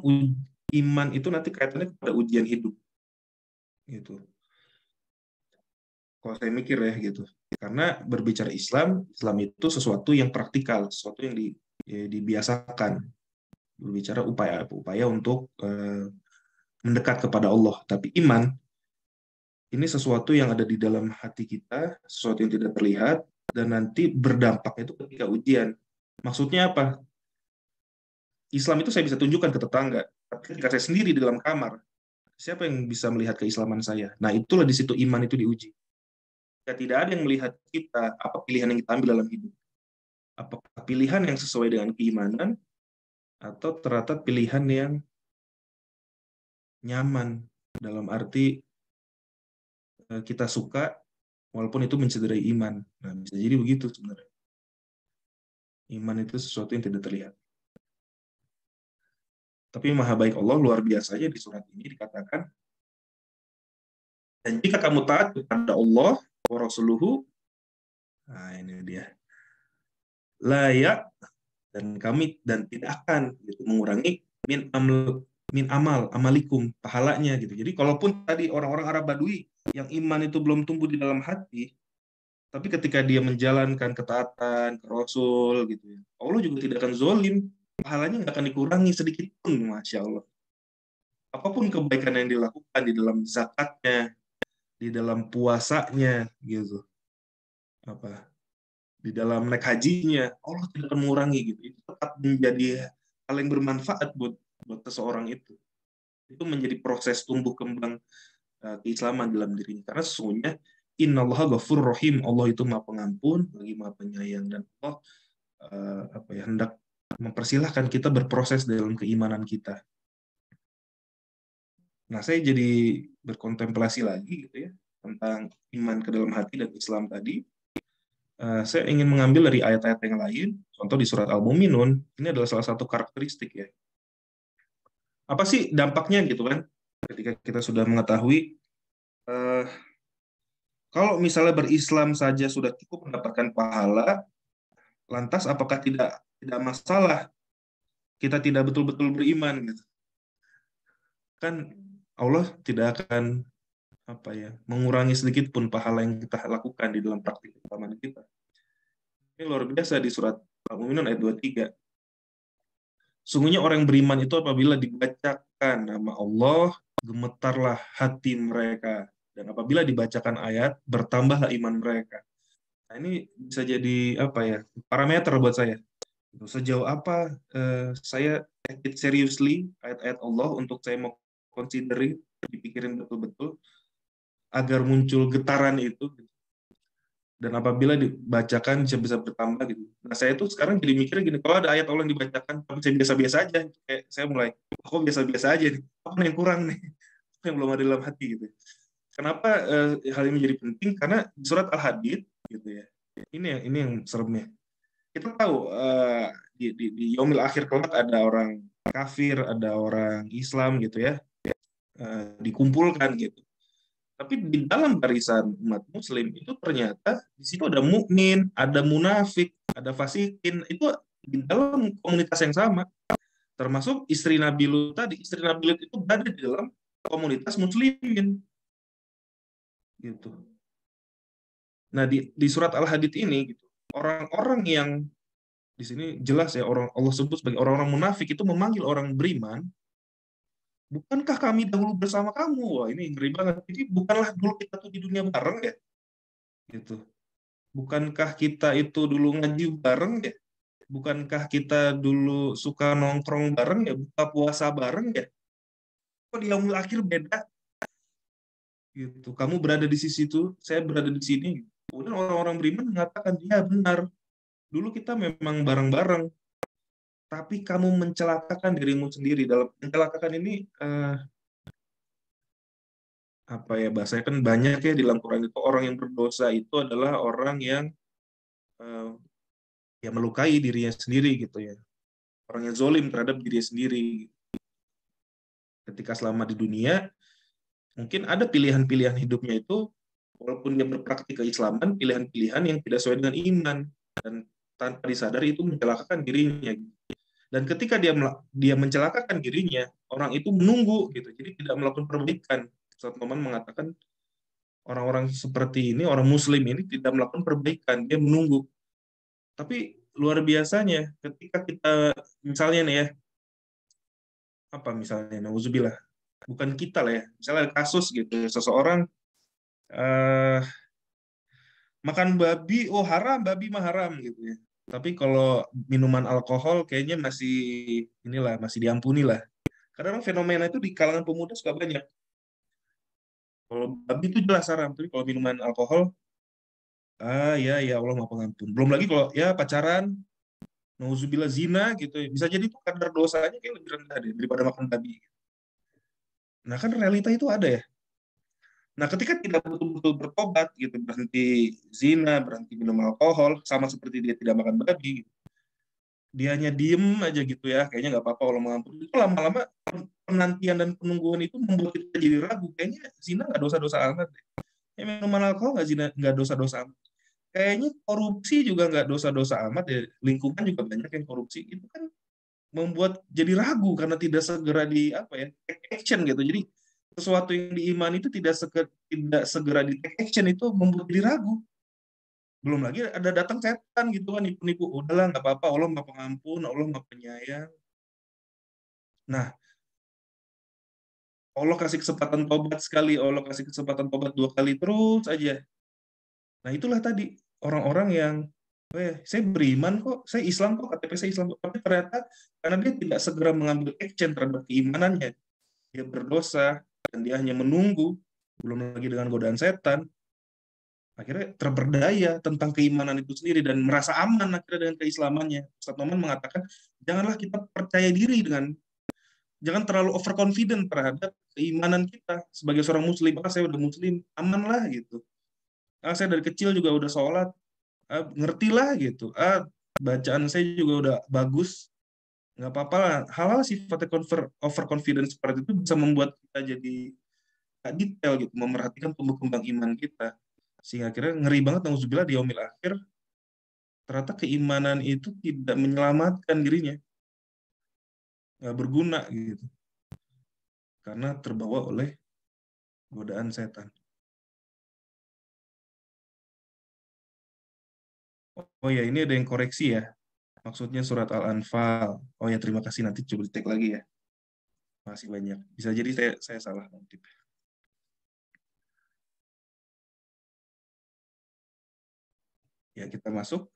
iman itu nanti kaitannya kepada ujian hidup. Gitu. Kalau saya mikir ya gitu. Karena berbicara Islam, Islam itu sesuatu yang praktikal, sesuatu yang dibiasakan. Berbicara upaya untuk mendekat kepada Allah. Tapi iman ini sesuatu yang ada di dalam hati kita, sesuatu yang tidak terlihat, dan nanti berdampak itu ketika ujian. Maksudnya apa? Islam itu saya bisa tunjukkan ke tetangga, tapi ketika saya sendiri di dalam kamar, siapa yang bisa melihat keislaman saya? Nah, itulah di situ iman itu diuji. Ya, tidak ada yang melihat kita, apa pilihan yang kita ambil dalam hidup. Apakah pilihan yang sesuai dengan keimanan, atau ternyata pilihan yang nyaman, dalam arti kita suka, walaupun itu mencederai iman. Nah, bisa jadi begitu sebenarnya. Iman itu sesuatu yang tidak terlihat. Tapi maha baik Allah luar biasanya di surat ini dikatakan, Dan jika kamu taat kepada Allah wa rasuluhu, nah ini dia, layak, dan tidak akan gitu, mengurangi min amal amalikum, pahalanya gitu. Jadi kalaupun tadi orang-orang Arab Badui yang iman itu belum tumbuh di dalam hati, tapi ketika dia menjalankan ketaatan ke Rasul gitu ya, Allah juga tidak akan zolim, pahalanya nggak akan dikurangi sedikit pun, masya Allah. Apapun kebaikan yang dilakukan di dalam zakatnya, di dalam puasanya gitu, apa di dalam naik hajinya, Allah tidak akan mengurangi gitu. Itu tetap menjadi hal yang bermanfaat buat seseorang itu. Itu menjadi proses tumbuh kembang keislaman dalam dirinya. Karena sesungguhnya innallaha ghafurur rahim, Allah itu Maha Pengampun, lagi Maha Penyayang, dan Allah hendak mempersilahkan kita berproses dalam keimanan kita. Nah, saya jadi berkontemplasi lagi gitu ya tentang iman ke dalam hati dan Islam tadi. Saya ingin mengambil dari ayat-ayat yang lain, contoh di surat Al-Mu'minun, ini adalah salah satu karakteristik ya. Apa sih dampaknya gitu kan? Ketika kita sudah mengetahui, kalau misalnya berislam saja sudah cukup mendapatkan pahala, lantas apakah tidak masalah kita tidak betul-betul beriman gitu? Kan Allah tidak akan mengurangi sedikit pun pahala yang kita lakukan di dalam praktik keislaman kita. Ini luar biasa di surat Al-Mu'minun ayat 23. Sungguhnya orang yang beriman itu apabila dibacakan nama Allah, gemetarlah hati mereka. Dan apabila dibacakan ayat, bertambahlah iman mereka. Nah, ini bisa jadi parameter buat saya. Sejauh apa saya take it seriously ayat-ayat Allah untuk saya mau considering, dipikirin betul-betul agar muncul getaran itu. Dan apabila dibacakan bisa bertambah gitu. Nah, saya tuh sekarang jadi mikirnya gini, kalau ada ayat Allah yang dibacakan, tapi saya biasa-biasa aja, kayak saya mulai, kok biasa-biasa aja nih, apa yang kurang nih, apa yang belum ada dalam hati gitu. Kenapa hal ini menjadi penting? Karena di surat Al-Hadid gitu ya, ini yang seremnya. Kita tahu di yaumil akhir kelak ada orang kafir, ada orang Islam gitu ya, dikumpulkan gitu. Tapi di dalam barisan umat muslim itu ternyata di situ ada mukmin, ada munafik, ada fasikin, itu di dalam komunitas yang sama. Termasuk istri Nabi Lut tadi, istri Nabi Lut itu berada di dalam komunitas muslimin. Gitu. Nah, di surat Al-Hadid ini gitu, orang-orang yang di sini jelas ya, orang Allah sebut sebagai orang-orang munafik itu memanggil orang beriman, bukankah kami dahulu bersama kamu? Wah, ini ngeri banget. Jadi bukanlah dulu kita tuh di dunia bareng ya? Gitu. Bukankah kita itu dulu ngaji bareng ya? Bukankah kita dulu suka nongkrong bareng ya? Buka puasa bareng ya? Kok di yaumul akhir beda? Gitu. Kamu berada di sisi itu, saya berada di sini. Kemudian orang-orang beriman mengatakan, ya benar. Dulu kita memang bareng-bareng. Tapi kamu mencelakakan dirimu sendiri. Dalam mencelakakan ini, bahasanya kan banyak ya di dalam Quran itu, orang yang berdosa itu adalah orang yang melukai dirinya sendiri gitu ya. Orang yang zolim terhadap dirinya sendiri. Ketika selama di dunia, mungkin ada pilihan-pilihan hidupnya itu, walaupun dia berpraktik keislaman, pilihan-pilihan yang tidak sesuai dengan iman, dan tanpa disadari itu mencelakakan dirinya. Dan ketika dia mencelakakan dirinya, orang itu menunggu gitu, jadi tidak melakukan perbaikan. Saat Noman mengatakan orang-orang seperti ini, orang Muslim ini tidak melakukan perbaikan, dia menunggu. Tapi luar biasanya, ketika kita misalnya nih ya, misalnya, nauzubillah, bukan kita lah ya, misalnya kasus gitu, seseorang makan babi, oh haram, babi mah haram gitu ya. Tapi kalau minuman alkohol kayaknya masih diampuni lah. Karena fenomena itu di kalangan pemuda suka banyak. Kalau babi itu jelas haram, tapi kalau minuman alkohol, ya Allah Maha Pengampun. Belum lagi kalau ya pacaran, nauzubillah zina gitu ya. Bisa jadi itu kadar dosanya kayak lebih rendah deh daripada makan babi. Nah kan realita itu ada ya. Nah, ketika tidak betul-betul bertobat, gitu, berhenti zina, berhenti minum alkohol, sama seperti dia tidak makan babi, dia hanya diem aja gitu ya, kayaknya nggak apa-apa kalau mengampuni, itu lama-lama penantian dan penungguan itu membuat kita jadi ragu. Kayaknya zina nggak dosa-dosa amat deh. Ya, minuman alkohol nggak zina, nggak dosa-dosa amat. Kayaknya korupsi juga nggak dosa-dosa amat ya. Lingkungan juga banyak yang korupsi. Itu kan membuat jadi ragu karena tidak segera di apa ya, take action gitu. Jadi sesuatu yang diimani itu tidak segera di take action itu membuat jadi ragu. Belum lagi ada datang setan gitu kan, nipu-nipu. Udahlah nggak apa-apa, Allah Maha Pengampun, Allah Maha Penyayang. Nah, Allah kasih kesempatan tobat sekali, Allah kasih kesempatan tobat 2 kali, terus aja. Nah, itulah tadi orang-orang yang, saya beriman kok, saya Islam kok, KTP saya Islam kok. Tapi ternyata karena dia tidak segera mengambil action terhadap keimanannya, dia berdosa, dan dia hanya menunggu, belum lagi dengan godaan setan, akhirnya terperdaya tentang keimanan itu sendiri dan merasa aman akhirnya dengan keislamannya. Ustaz Noman mengatakan, janganlah kita percaya diri jangan terlalu overconfident terhadap keimanan kita sebagai seorang muslim. Saya udah muslim, aman lah gitu. Saya dari kecil juga udah sholat, ngerti lah gitu. Bacaan saya juga udah bagus, nggak apa-apa lah. Hal-hal sifatnya overconfidence seperti itu bisa membuat kita jadi nggak detail gitu, memerhatikan tumbuh kembang iman kita. Sehingga akhirnya ngeri banget, nauzubillah, di yaumil akhir, ternyata keimanan itu tidak menyelamatkan dirinya, nggak berguna gitu, karena terbawa oleh godaan setan. Oh ya, ini ada yang koreksi ya. Maksudnya surat Al-Anfal. Oh ya, terima kasih. Nanti coba cek lagi ya. Masih banyak. Bisa jadi saya salah nanti. Ya, kita masuk.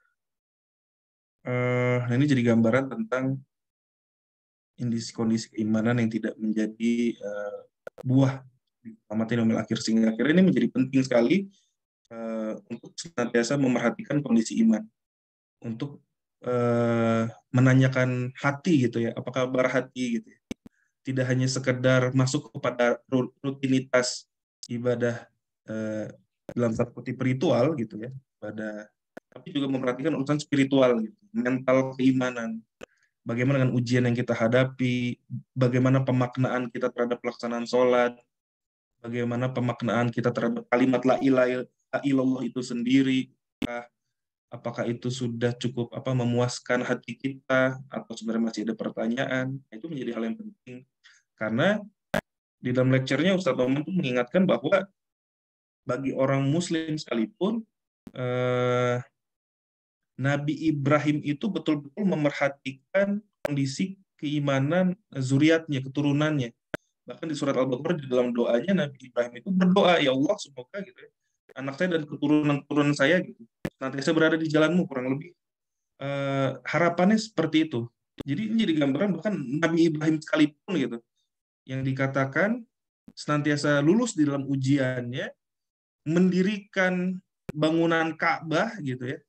Nah, ini jadi gambaran tentang kondisi keimanan yang tidak menjadi buah di kiamat yaumil akhir. Sehingga akhirnya ini menjadi penting sekali untuk senantiasa memerhatikan kondisi iman. Untuk menanyakan hati gitu ya, apa kabar hati gitu ya. Tidak hanya sekedar masuk kepada rutinitas ibadah dalam tanda kutip ritual gitu ya, ibadah, tapi juga memperhatikan urusan spiritual gitu, mental keimanan. Bagaimana dengan ujian yang kita hadapi, bagaimana pemaknaan kita terhadap pelaksanaan sholat, bagaimana pemaknaan kita terhadap kalimat la ilaha illallah itu sendiri, apakah itu sudah cukup memuaskan hati kita atau sebenarnya masih ada pertanyaan. Itu menjadi hal yang penting karena di dalam lecture-nya Ustadz Oman itu mengingatkan bahwa bagi orang muslim sekalipun Nabi Ibrahim itu betul-betul memerhatikan kondisi keimanan zuriatnya, keturunannya. Bahkan di surat Al-Baqarah di dalam doanya Nabi Ibrahim itu berdoa, ya Allah semoga gitu ya, anak saya dan keturunan saya gitu nanti saya berada di jalanmu, kurang lebih harapannya seperti itu. Jadi ini jadi gambaran bahkan Nabi Ibrahim sekalipun gitu, yang dikatakan senantiasa lulus di dalam ujiannya, mendirikan bangunan Ka'bah gitu ya,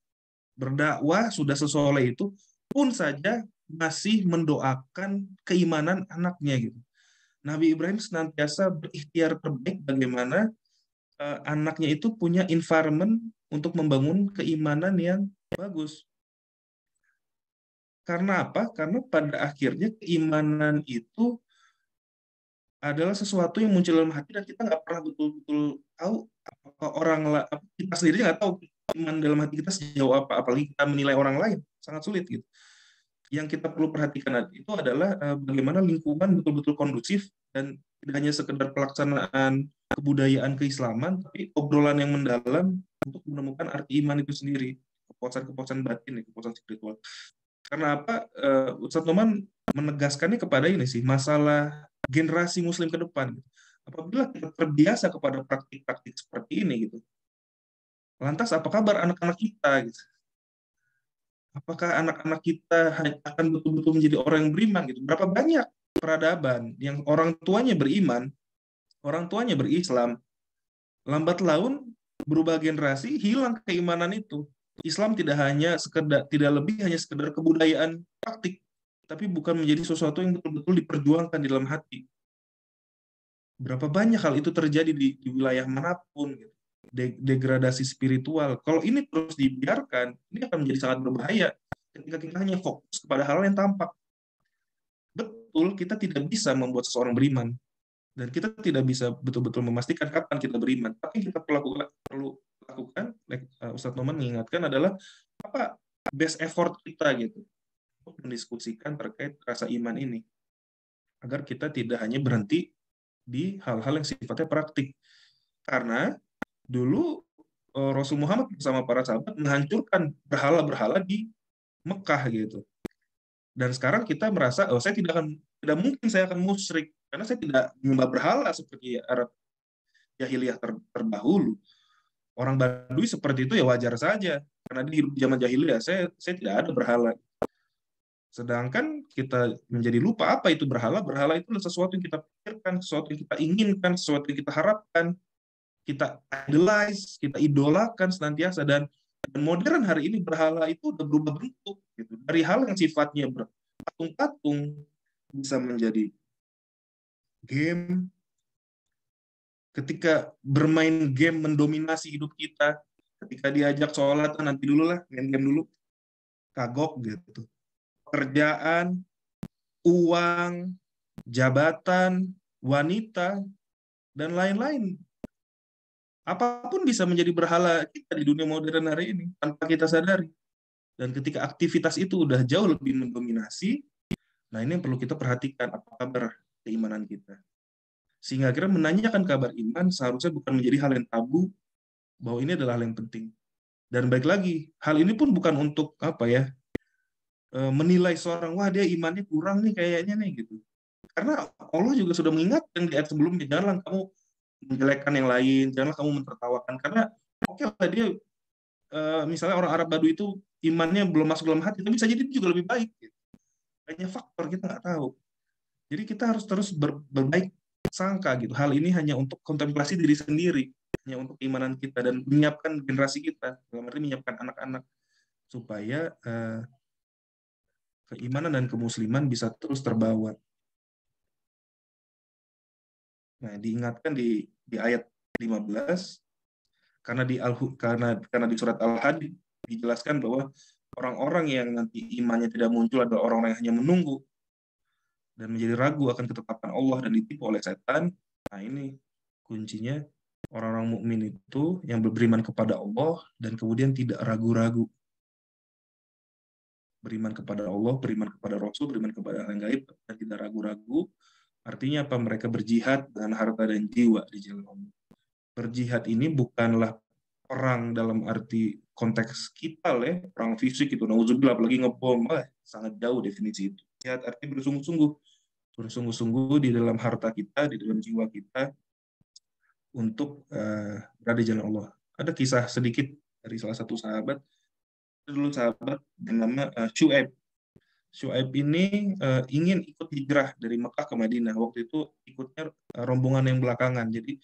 berdakwah sudah sesoleh itu, pun saja masih mendoakan keimanan anaknya gitu. Nabi Ibrahim senantiasa berikhtiar terbaik bagaimana anaknya itu punya environment untuk membangun keimanan yang bagus. Karena apa? Karena pada akhirnya keimanan itu adalah sesuatu yang muncul dalam hati dan kita nggak pernah betul-betul tahu apakah kita sendiri nggak tahu iman dalam hati kita sejauh apa, apalagi kita menilai orang lain, sangat sulit gitu. Yang kita perlu perhatikan itu adalah bagaimana lingkungan betul-betul kondusif dan tidak hanya sekedar pelaksanaan kebudayaan keislaman, tapi obrolan yang mendalam untuk menemukan arti iman itu sendiri, kepuasan-kepuasan batin, kepuasan spiritual. Karena apa? Ustadz Noman menegaskannya kepada ini sih, masalah generasi Muslim ke depan. Apabila kita terbiasa kepada praktik-praktik seperti ini gitu, lantas apa kabar anak-anak kita? Gitu? Apakah anak-anak kita akan betul-betul menjadi orang yang beriman? Gitu? Berapa banyak peradaban yang orang tuanya beriman, orang tuanya berislam, lambat laun berubah generasi, hilang keimanan itu. Islam tidak lebih hanya sekedar kebudayaan praktik, tapi bukan menjadi sesuatu yang betul-betul diperjuangkan di dalam hati. Berapa banyak hal itu terjadi di wilayah manapun, gitu. Degradasi spiritual. Kalau ini terus dibiarkan, ini akan menjadi sangat berbahaya ketika kita hanya fokus kepada hal yang tampak. Betul, betul kita tidak bisa membuat seseorang beriman. Dan kita tidak bisa betul-betul memastikan kapan kita beriman. Tapi yang kita perlu lakukan, Ustadz Noman mengingatkan adalah apa best effort kita gitu untuk mendiskusikan terkait rasa iman ini, agar kita tidak hanya berhenti di hal-hal yang sifatnya praktik. Karena dulu Rasul Muhammad bersama para sahabat menghancurkan berhala-berhala di Mekah gitu. Dan sekarang kita merasa, oh tidak mungkin saya akan musyrik karena saya tidak menyembah berhala seperti Arab jahiliyah terdahulu. Orang Badui seperti itu ya wajar saja karena di hidup zaman jahiliyah saya tidak ada berhala. Sedangkan kita menjadi lupa apa itu berhala. Berhala itu adalah sesuatu yang kita pikirkan, sesuatu yang kita inginkan, sesuatu yang kita harapkan, kita idolize, kita idolakan senantiasa. Dan modern hari ini berhala itu udah berubah bentuk gitu. Dari hal yang sifatnya berpatung-patung bisa menjadi game. Ketika bermain game mendominasi hidup kita, ketika diajak sholat nanti dulu lah, main game dulu, kagok gitu. Pekerjaan, uang, jabatan, wanita, dan lain-lain. Apapun bisa menjadi berhala kita di dunia modern hari ini tanpa kita sadari. Dan ketika aktivitas itu udah jauh lebih mendominasi, nah ini yang perlu kita perhatikan, apa kabar keimanan kita. Sehingga akhirnya menanyakan kabar iman seharusnya bukan menjadi hal yang tabu, bahwa ini adalah hal yang penting. Dan baik lagi, hal ini pun bukan untuk apa ya, menilai seorang, wah dia imannya kurang nih kayaknya nih gitu. Karena Allah juga sudah mengingatkan di ayat sebelumnya, janganlah kamu menjelekkan yang lain, janganlah kamu mentertawakan. Karena oke lah dia, misalnya orang Arab Badui itu imannya belum masuk dalam hati, tapi bisa jadi juga lebih baik. Gitu. Banyak faktor kita nggak tahu. Jadi kita harus terus berbaik sangka gitu. Hal ini hanya untuk kontemplasi diri sendiri, hanya untuk keimanan kita dan menyiapkan generasi kita, dalam arti menyiapkan anak-anak supaya keimanan dan kemusliman bisa terus terbawa. Nah, diingatkan di ayat 15 karena di surat Al-Hadid dijelaskan bahwa orang-orang yang nanti imannya tidak muncul adalah orang-orang yang hanya menunggu dan menjadi ragu akan ketetapan Allah dan ditipu oleh setan. Nah, ini kuncinya, orang-orang mukmin itu yang beriman kepada Allah dan kemudian tidak ragu-ragu. Beriman kepada Allah, beriman kepada Rasul, beriman kepada hal yang gaib, dan tidak ragu-ragu. Artinya apa? Mereka berjihad dengan harta dan jiwa di jalan Allah. Berjihad ini bukanlah perang dalam arti konteks kita, perang fisik itu, nauzubillah, apalagi ngebom, sangat jauh definisi itu. Jihad artinya bersungguh-sungguh di dalam harta kita, di dalam jiwa kita, untuk berada di jalan Allah. Ada kisah sedikit dari salah satu sahabat, dulu sahabat bernama Syuaib. Syuaib ini ingin ikut hijrah dari Mekah ke Madinah. Waktu itu ikutnya rombongan yang belakangan. Jadi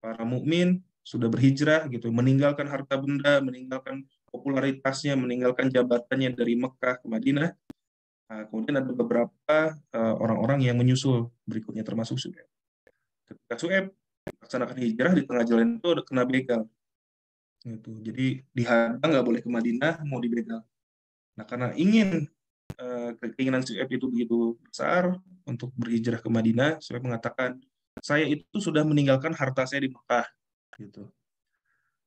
para mukmin sudah berhijrah gitu, meninggalkan harta benda, meninggalkan popularitasnya, meninggalkan jabatannya dari Mekah ke Madinah. Nah, kemudian ada beberapa orang-orang yang menyusul berikutnya, termasuk Syuaib. Ketika Syuaib melaksanakan hijrah, di tengah jalan itu ada kena begal. Gitu. Jadi dihadang, nggak boleh ke Madinah, mau dibegal. Nah, karena keinginan Syuaib itu begitu besar untuk berhijrah ke Madinah, Syuaib mengatakan, saya itu sudah meninggalkan harta saya di Mekah. Gitu.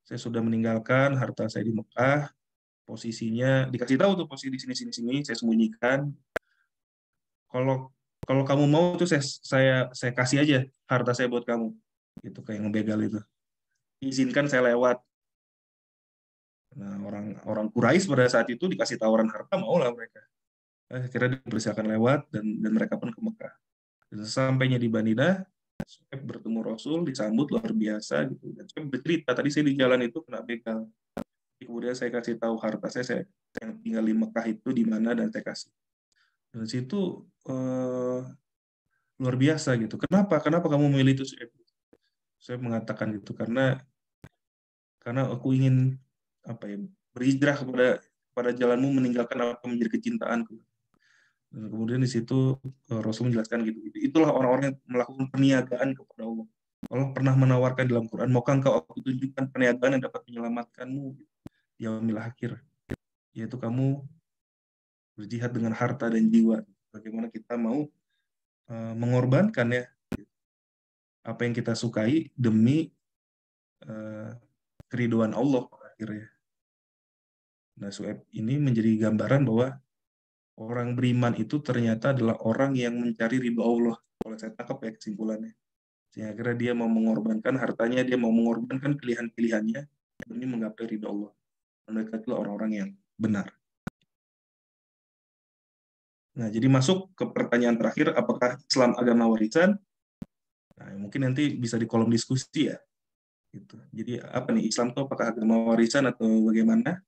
Saya sudah meninggalkan harta saya di Mekah, posisinya dikasih tahu tuh posisi di sini, saya sembunyikan. Kalau kamu mau tuh saya kasih aja harta saya buat kamu. Gitu, kayak ngebegal itu. Izinkan saya lewat. Nah, orang Quraisy pada saat itu dikasih tawaran harta, maulah mereka. Akhirnya dipersilakan lewat dan mereka pun ke Mekah. Dan sampainya di Madinah, saya bertemu Rasul, disambut luar biasa gitu. Dan saya bercerita, tadi saya di jalan itu kena begal. Kemudian saya kasih tahu harta saya yang tinggal di Mekah itu di mana, dan saya kasih. Dan situ luar biasa gitu. Kenapa kamu memilih itu? Saya mengatakan gitu karena aku ingin berhijrah kepada jalanmu, meninggalkan apa menjadi kecintaanku. Dan kemudian di situ Rasul menjelaskan gitu. Itulah orang-orang yang melakukan perniagaan kepada Allah. Allah pernah menawarkan dalam Quran, maukah engkau aku tunjukkan perniagaan yang dapat menyelamatkanmu di yaumil akhir, yaitu kamu berjihad dengan harta dan jiwa. Bagaimana kita mau mengorbankan ya apa yang kita sukai demi keriduan Allah akhirnya. Nah, Suhaib ini menjadi gambaran bahwa orang beriman itu ternyata adalah orang yang mencari ridho Allah. Kalau saya tangkap ya kesimpulannya. Sehingga akhirnya dia mau mengorbankan hartanya, dia mau mengorbankan pilihan-pilihannya demi menggapai ridho Allah. Mereka itulah orang-orang yang benar. Nah, jadi masuk ke pertanyaan terakhir, apakah Islam agama warisan? Nah, mungkin nanti bisa di kolom diskusi ya. Gitu. Jadi apa nih, Islam itu apakah agama warisan atau bagaimana?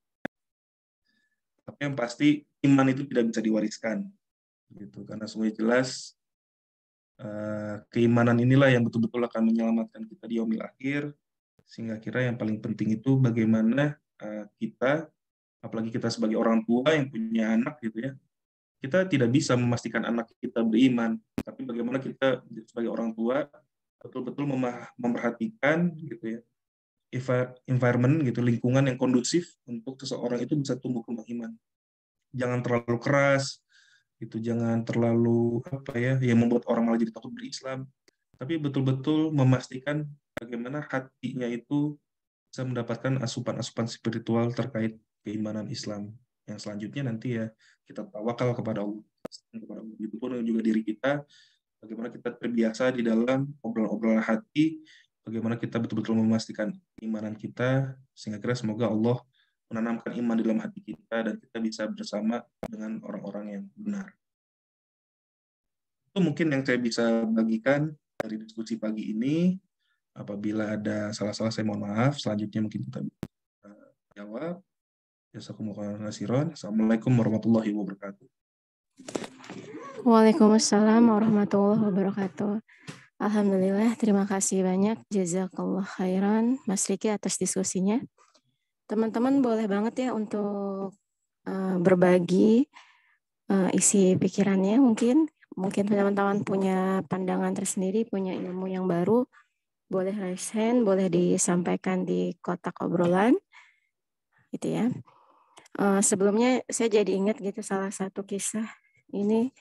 Tapi yang pasti iman itu tidak bisa diwariskan. Gitu. Karena semuanya jelas keimanan inilah yang betul-betul akan menyelamatkan kita di yaumil akhir. Sehingga kira yang paling penting itu bagaimana kita, apalagi kita sebagai orang tua yang punya anak gitu ya, kita tidak bisa memastikan anak kita beriman, tapi bagaimana kita sebagai orang tua betul-betul memperhatikan gitu ya, environment gitu, lingkungan yang kondusif untuk seseorang itu bisa tumbuh kembang iman. Jangan terlalu keras, itu jangan terlalu apa ya, yang membuat orang malah jadi takut berislam, tapi betul-betul memastikan bagaimana hatinya itu bisa mendapatkan asupan-asupan spiritual terkait keimanan Islam. Yang selanjutnya nanti ya kita tawakal kepada Allah. Begitupun juga diri kita, bagaimana kita terbiasa di dalam obrolan-obrolan hati, bagaimana kita betul-betul memastikan keimanan kita, sehingga kira semoga Allah menanamkan iman di dalam hati kita dan kita bisa bersama dengan orang-orang yang benar. Itu mungkin yang saya bisa bagikan dari diskusi pagi ini. Apabila ada salah-salah saya mohon maaf. Selanjutnya mungkin kita bisa jawab. Jazakumullah khairan. Assalamualaikum warahmatullahi wabarakatuh. Waalaikumsalam warahmatullahi wabarakatuh. Alhamdulillah, terima kasih banyak. Jazakallah khairan, Mas Riki atas diskusinya. Teman-teman boleh banget ya untuk berbagi isi pikirannya mungkin. Mungkin teman-teman punya pandangan tersendiri, punya ilmu yang baru. Boleh raise hand, boleh disampaikan di kotak obrolan. Gitu ya. Sebelumnya saya jadi ingat gitu salah satu kisah. Ini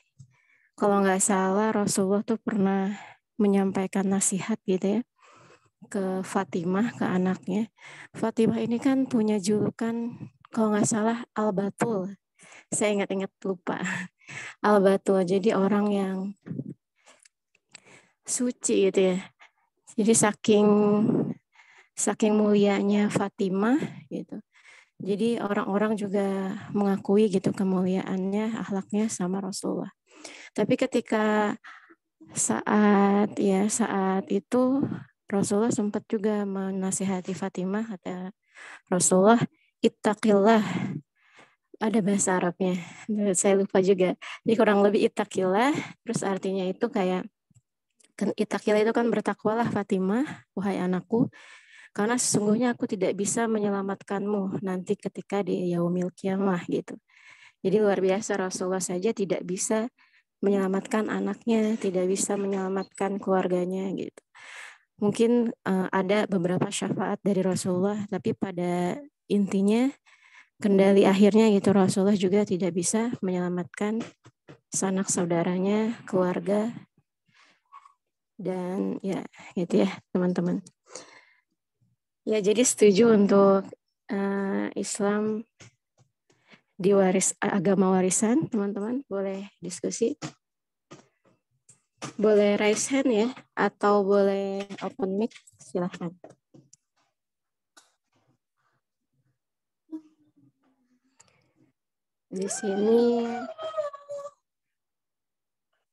kalau nggak salah Rasulullah tuh pernah menyampaikan nasihat gitu ya ke Fatimah, ke anaknya. Fatimah ini kan punya julukan kalau nggak salah Al-Batul. Saya ingat-ingat lupa. Al-Batul, jadi orang yang suci gitu ya. Jadi saking mulianya Fatimah gitu. Jadi orang-orang juga mengakui gitu kemuliaannya, akhlaknya sama Rasulullah. Tapi ketika saat itu Rasulullah sempat juga menasihati Fatimah, kata Rasulullah, ittaqillah, ada bahasa Arabnya, saya lupa juga. Jadi kurang lebih ittaqillah, terus artinya itu kayak ittaqillah itu kan bertakwalah Fatimah, wahai anakku, karena sesungguhnya aku tidak bisa menyelamatkanmu nanti ketika di yaumil kiamah gitu. Jadi luar biasa, Rasulullah saja tidak bisa menyelamatkan anaknya, tidak bisa menyelamatkan keluarganya gitu. Mungkin ada beberapa syafaat dari Rasulullah, tapi pada intinya kendali akhirnya gitu Rasulullah juga tidak bisa menyelamatkan sanak saudaranya, keluarga, dan ya gitu ya teman-teman. Ya jadi setuju untuk Islam agama warisan, teman-teman boleh diskusi. Boleh raise hand ya, atau boleh open mic, silahkan. Di sini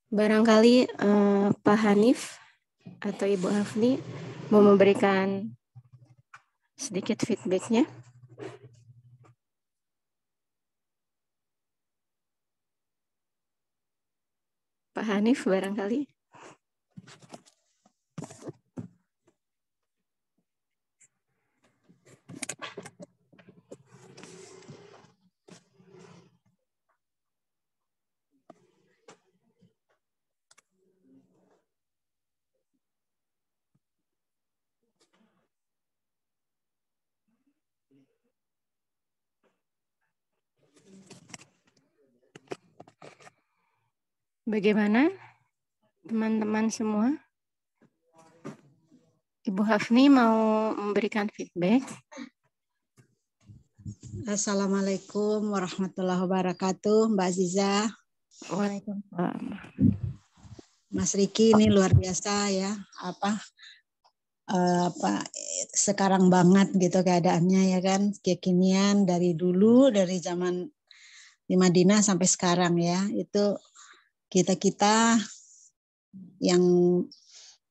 barangkali Pak Hanif atau Ibu Hafni mau memberikan sedikit feedbacknya. Pak Hanif barangkali. Bagaimana? teman-teman semua. Ibu Hafni mau memberikan feedback. Assalamualaikum warahmatullahi wabarakatuh, Mbak Aziza. Waalaikumsalam. Mas Riki, ini luar biasa ya, sekarang banget gitu keadaannya ya kan, kekinian dari dulu, dari zaman di Madinah sampai sekarang ya, itu kita yang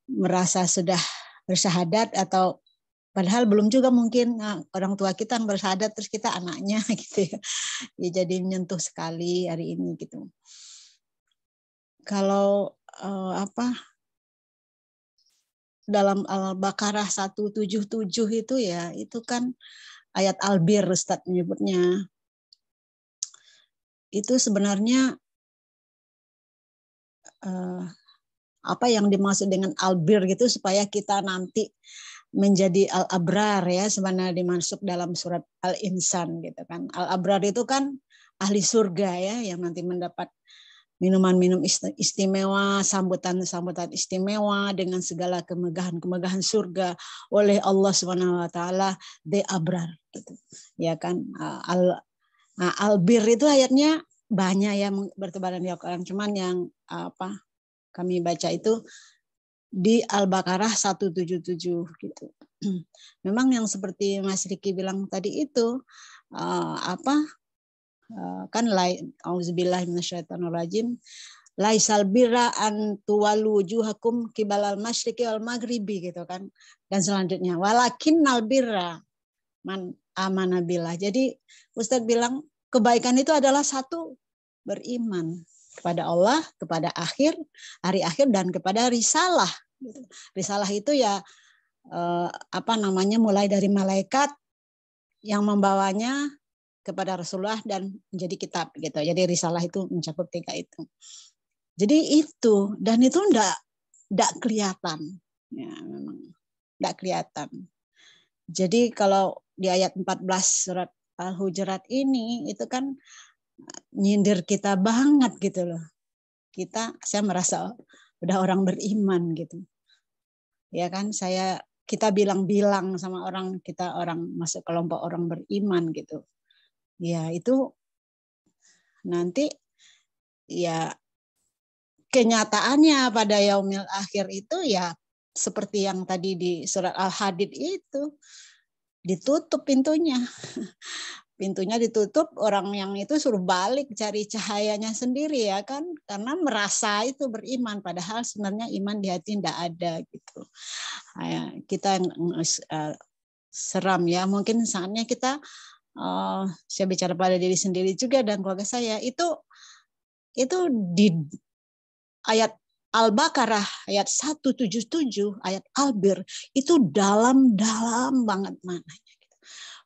merasa sudah bersyahadat atau padahal belum juga mungkin orang tua kita yang bersyahadat terus kita anaknya gitu ya. Ya jadi menyentuh sekali hari ini gitu. Kalau dalam Al-Baqarah 177 itu ya, itu kan ayat albir Ustaz menyebutnya. Itu sebenarnya apa yang dimaksud dengan albir gitu supaya kita nanti menjadi al-abrar ya, sebenarnya dimasuk dalam surat Al-Insan gitu kan. Al-abrar itu kan ahli surga ya, yang nanti mendapat minuman-minum istimewa, sambutan-sambutan istimewa dengan segala kemegahan-kemegahan surga oleh Allah Subhanahu wa taala, the abrar gitu. Ya kan, albir itu ayatnya banyak yang bertebaran di Al-Qur'an, cuman yang kami baca itu di Al-Baqarah 177 gitu. Memang yang seperti Mas Riki bilang tadi itu kan auzubillahi minasyaitonirrajim, laisal birra an tuwallu wujuhakum qibalal masyriqi wal maghribi gitu kan. Dan selanjutnya walakinnal birra man amana billah. Jadi Ustadz bilang kebaikan itu adalah satu, beriman kepada Allah, kepada hari akhir dan kepada risalah. Risalah itu ya mulai dari malaikat yang membawanya kepada Rasulullah dan menjadi kitab gitu. Jadi risalah itu mencakup 3 itu. Jadi itu, dan itu enggak kelihatan. Ya, memang enggak kelihatan. Jadi kalau di ayat 14 surat Al-Hujurat ini itu kan nyindir kita banget gitu loh. Saya merasa udah orang beriman gitu. Ya kan, kita bilang-bilang sama orang, kita orang masuk kelompok orang beriman gitu. Ya itu nanti ya kenyataannya pada yaumil akhir itu ya seperti yang tadi di surat Al-Hadid itu, ditutup pintunya. Pintunya ditutup, orang yang itu suruh balik cari cahayanya sendiri ya kan, karena merasa itu beriman padahal sebenarnya iman di hati tidak ada gitu. Kita seram ya, mungkin saatnya kita saya bicara pada diri sendiri juga dan keluarga saya, itu di ayat Al-Baqarah ayat 177 ayat albir itu dalam banget maknanya gitu.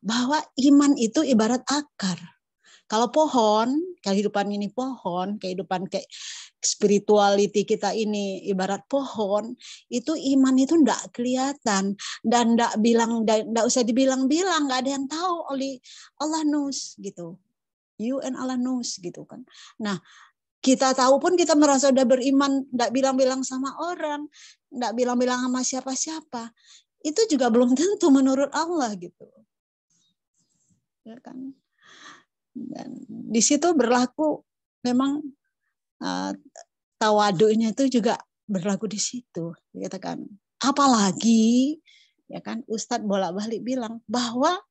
Bahwa iman itu ibarat akar. Kalau pohon, kehidupan ini pohon, kehidupan kayak spirituality kita ini ibarat pohon, itu iman itu enggak kelihatan dan enggak usah dibilang-bilang, enggak ada yang tahu, oleh Allah knows gitu. You and Allah knows gitu kan. Nah, kita tahu pun kita merasa udah beriman, enggak bilang-bilang sama orang, enggak bilang-bilang sama siapa-siapa. Itu juga belum tentu menurut Allah gitu. Ya kan? Dan di situ berlaku memang tawadunya itu juga berlaku di situ, gitu kan. Apalagi ya kan Ustadz bolak-balik bilang bahwa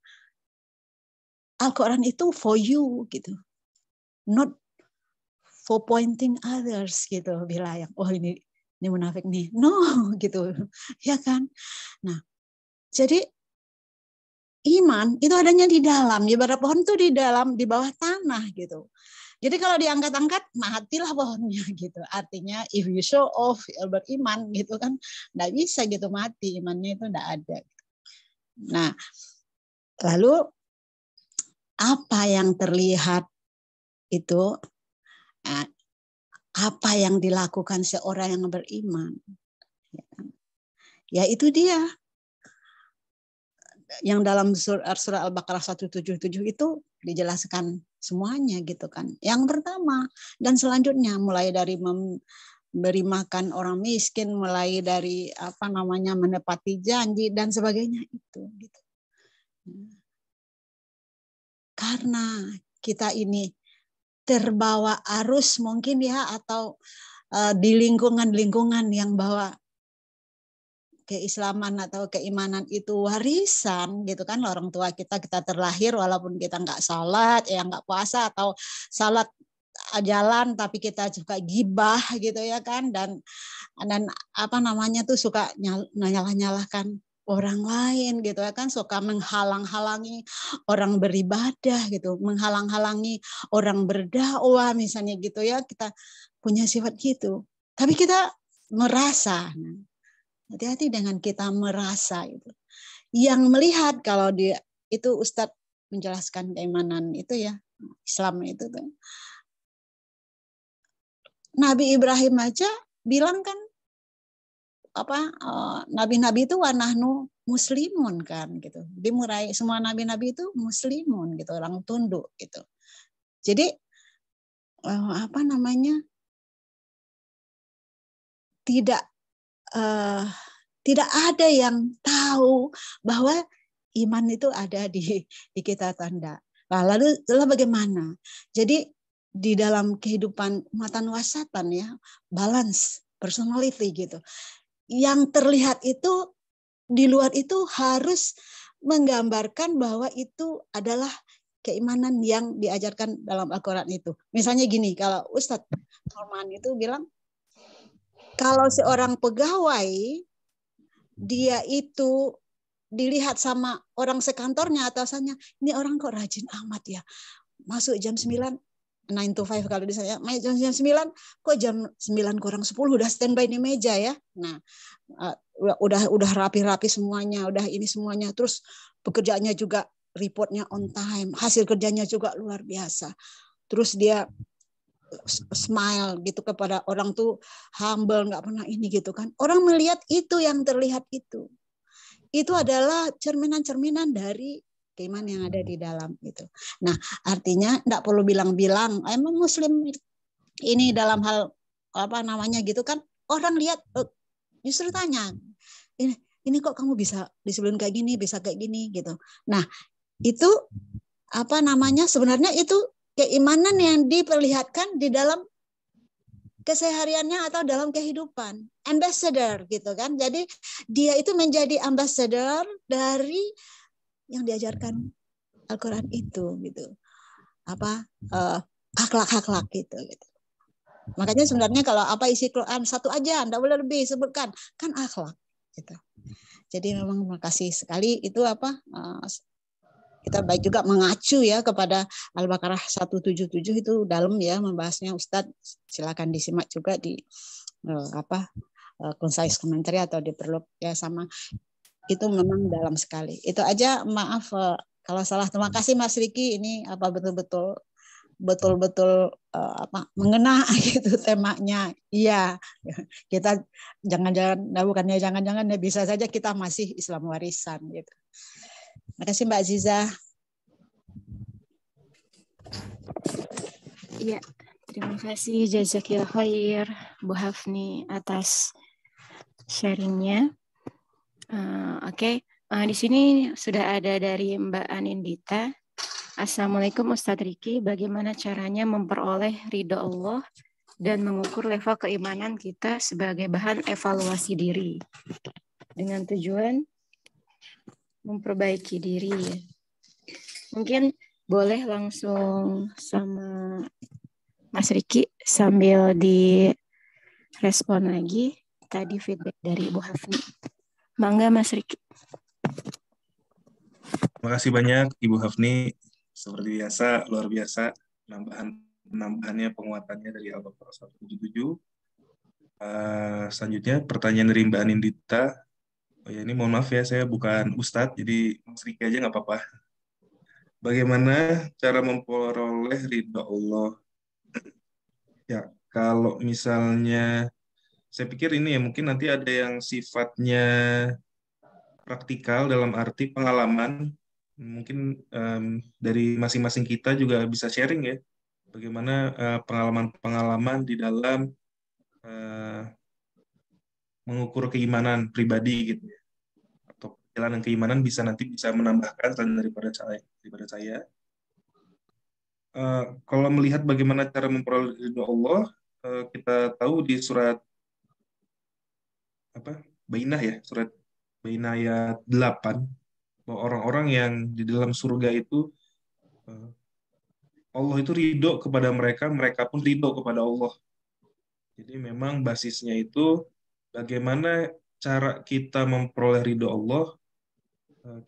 Al-Quran itu for you gitu, not for pointing others gitu, bilang yang ini munafik nih, no gitu, ya kan. Nah, jadi iman itu adanya di dalam, ibarat pohon itu di dalam, di bawah tanah gitu. Jadi kalau diangkat-angkat, matilah pohonnya gitu. Artinya if you show off beriman gitu kan, nggak bisa gitu mati, imannya itu nggak ada. Nah, lalu apa yang terlihat itu, apa yang dilakukan seorang yang beriman? Ya itu dia. Yang dalam surah Al-Baqarah 177 itu dijelaskan semuanya gitu kan. Yang pertama dan selanjutnya mulai dari beri makan orang miskin, mulai dari menepati janji dan sebagainya itu. Gitu. Karena kita ini terbawa arus mungkin ya, atau di lingkungan-lingkungan yang bawa keislaman atau keimanan itu warisan gitu kan, orang tua kita terlahir walaupun kita nggak salat ya, nggak puasa, atau salat jalan tapi kita juga gibah gitu ya kan, dan suka nyalah-nyalahkan orang lain gitu ya kan, suka menghalang-halangi orang beribadah gitu, menghalang-halangi orang berdakwah misalnya gitu ya, kita punya sifat gitu. Tapi kita merasa, hati-hati dengan kita merasa itu. Yang melihat kalau dia itu, Ustadz menjelaskan keimanan itu ya, Islam itu tuh. Nabi Ibrahim aja bilang kan nabi-nabi itu wanahnu muslimun kan gitu. Dimulai semua nabi-nabi itu muslimun gitu, orang tunduk gitu. Jadi tidak ada yang tahu bahwa iman itu ada di kita tanda. Nah, lalu bagaimana? Jadi di dalam kehidupan umatan wasatan ya, balance personality gitu. Yang terlihat itu di luar itu harus menggambarkan bahwa itu adalah keimanan yang diajarkan dalam Al-Quran itu. Misalnya gini, kalau Ustadz Norman itu bilang, kalau seorang pegawai dia itu dilihat sama orang sekantornya, atasannya, ini orang kok rajin amat ya, masuk jam 9, 9 to 5 kalau di saya, jam 9, kok jam 9 kurang 10 udah standby di meja ya. Nah, udah rapi-rapi semuanya, udah ini semuanya, terus pekerjaannya juga reportnya on time, hasil kerjanya juga luar biasa. Terus dia smile gitu kepada orang tuh, humble, nggak pernah ini gitu kan. Orang melihat itu, yang terlihat itu adalah cerminan-cerminan dari keimanan yang ada di dalam itu. Nah, artinya enggak perlu bilang-bilang emang muslim ini dalam hal gitu kan, orang lihat justru tanya, ini kok kamu bisa disebelin kayak gini, bisa kayak gini gitu. Nah, itu sebenarnya itu keimanan yang diperlihatkan di dalam kesehariannya atau dalam kehidupan, ambassador gitu kan. Jadi dia itu menjadi ambassador dari yang diajarkan Al-Quran itu gitu. Akhlak-akhlak gitu. Makanya sebenarnya kalau isi Quran satu aja, enggak boleh lebih sebutkan, kan akhlak gitu. Jadi memang makasih sekali itu kita baik juga mengacu ya kepada Al-Baqarah 177 itu dalam ya membahasnya, Ustadz silakan disimak juga di concise commentary atau di perlop ya, sama itu memang dalam sekali. Itu aja, maaf kalau salah. Terima kasih Mas Riki, ini betul-betul mengena gitu temanya. Iya, kita jangan-jangan ya, bisa saja kita masih Islam warisan gitu. Terima kasih Mbak Aziza. Iya, terima kasih jazakillah khair Bu Hafni atas sharingnya. Oke. Di sini sudah ada dari Mbak Anindita. Assalamualaikum Ustadz Riki, bagaimana caranya memperoleh ridho Allah dan mengukur level keimanan kita sebagai bahan evaluasi diri dengan tujuan memperbaiki diri? Mungkin boleh langsung sama Mas Riki sambil direspon lagi tadi feedback dari Ibu Hafni. Mangga Mas Riki. Terima kasih banyak Ibu Hafni. Seperti biasa, luar biasa penambahannya, penguatannya dari Al-Baqarah 177. Selanjutnya pertanyaan dari Mbak Anindita. Oh ya, ini mohon maaf ya, saya bukan Ustadz, jadi Mas Riki aja nggak apa-apa. Bagaimana cara memperoleh ridha Allah? Ya, kalau misalnya, saya pikir ini ya, mungkin nanti ada yang sifatnya praktikal dalam arti pengalaman. Mungkin dari masing-masing kita juga bisa sharing ya, bagaimana pengalaman-pengalaman di dalam eh, mengukur keimanan pribadi gitu ya, atau perjalanan keimanan nanti bisa menambahkan selain daripada saya. Kalau melihat bagaimana cara memperoleh ridho Allah, kita tahu di surat apa Bainah ya, surat Bainah ayat 8, bahwa orang-orang yang di dalam surga itu eh, Allah itu ridho kepada mereka, mereka pun ridho kepada Allah. Jadi memang basisnya itu bagaimana cara kita memperoleh ridho Allah,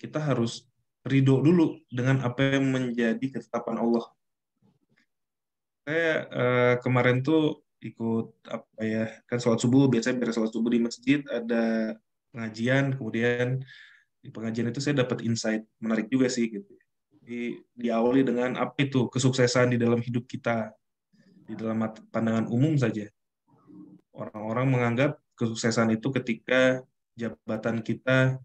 kita harus ridho dulu dengan apa yang menjadi ketetapan Allah. Saya kemarin tuh ikut apa ya, kan sholat subuh, biasanya beres sholat subuh di masjid ada pengajian, kemudian di pengajian itu saya dapat insight menarik juga sih gitu. Diawali dengan apa itu kesuksesan di dalam hidup kita, di dalam pandangan umum saja. Orang-orang menganggap kesuksesan itu ketika jabatan kita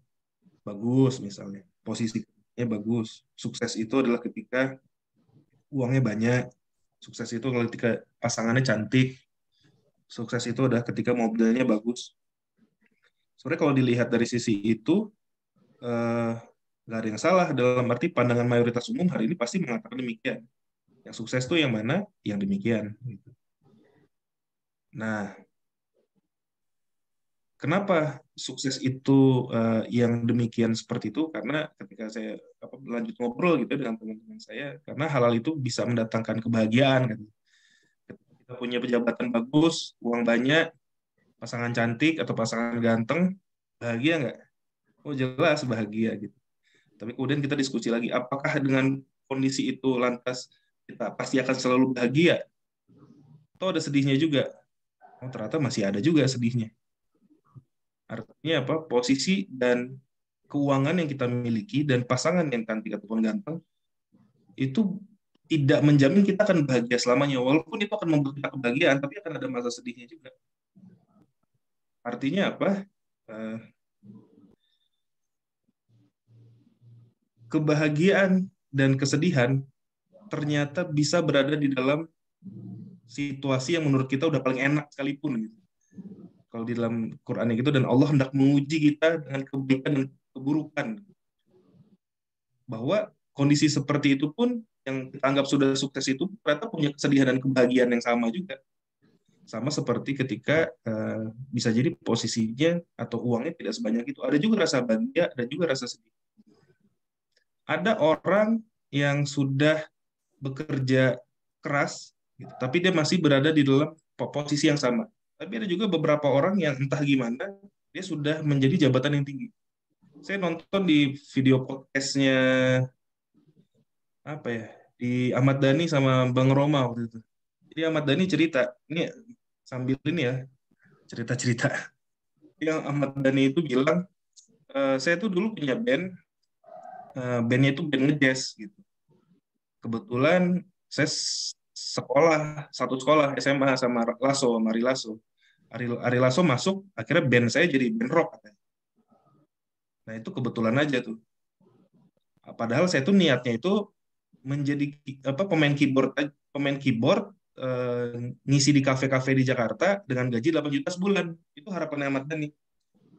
bagus misalnya, posisinya bagus. Sukses itu adalah ketika uangnya banyak. Sukses itu ketika pasangannya cantik. Sukses itu adalah ketika mobilnya bagus. Sebenarnya kalau dilihat dari sisi itu, nggak ada yang salah. Dalam arti pandangan mayoritas umum hari ini pasti mengatakan demikian. Yang sukses itu yang mana? Yang demikian. Nah, kenapa sukses itu yang demikian seperti itu? Karena ketika saya lanjut ngobrol gitu dengan teman-teman saya, karena halal itu bisa mendatangkan kebahagiaan kan. Kita punya pejabatan bagus, uang banyak, pasangan cantik atau pasangan ganteng, bahagia nggak? Oh jelas bahagia gitu. Tapi kemudian kita diskusi lagi, apakah dengan kondisi itu lantas kita pasti akan selalu bahagia? Atau ada sedihnya juga? Oh ternyata masih ada juga sedihnya. Artinya apa? Posisi dan keuangan yang kita miliki dan pasangan yang cantik ataupun ganteng itu tidak menjamin kita akan bahagia selamanya. Walaupun itu akan membuat kita kebahagiaan, tapi akan ada masa sedihnya juga. Artinya apa? Kebahagiaan dan kesedihan ternyata bisa berada di dalam situasi yang menurut kita udah paling enak sekalipun gitu. Kalau di dalam Quran gitu, dan Allah hendak menguji kita dengan kebaikan dan keburukan. Bahwa kondisi seperti itu pun yang kita anggap sudah sukses itu ternyata punya kesedihan dan kebahagiaan yang sama juga. Sama seperti ketika bisa jadi posisinya atau uangnya tidak sebanyak itu. Ada juga rasa bahagia, ada juga rasa sedih. Ada orang yang sudah bekerja keras, gitu, tapi dia masih berada di dalam posisi yang sama. Tapi ada juga beberapa orang yang entah gimana, dia sudah menjadi jabatan yang tinggi. Saya nonton di video podcastnya apa ya, di Ahmad Dhani sama Bang Roma waktu itu. Jadi Ahmad Dhani cerita, ini sambil ini ya, cerita-cerita. Yang Ahmad Dhani itu bilang, saya tuh dulu punya band, bandnya itu band nge-jazz gitu. Kebetulan saya satu sekolah SMA sama Ari Lasso. Ari Lasso masuk, akhirnya band saya jadi band rock. Nah itu kebetulan aja tuh. Padahal saya tuh niatnya itu menjadi pemain keyboard ngisi di kafe-kafe di Jakarta dengan gaji 8 juta sebulan. Itu harapan Ahmad Dhani.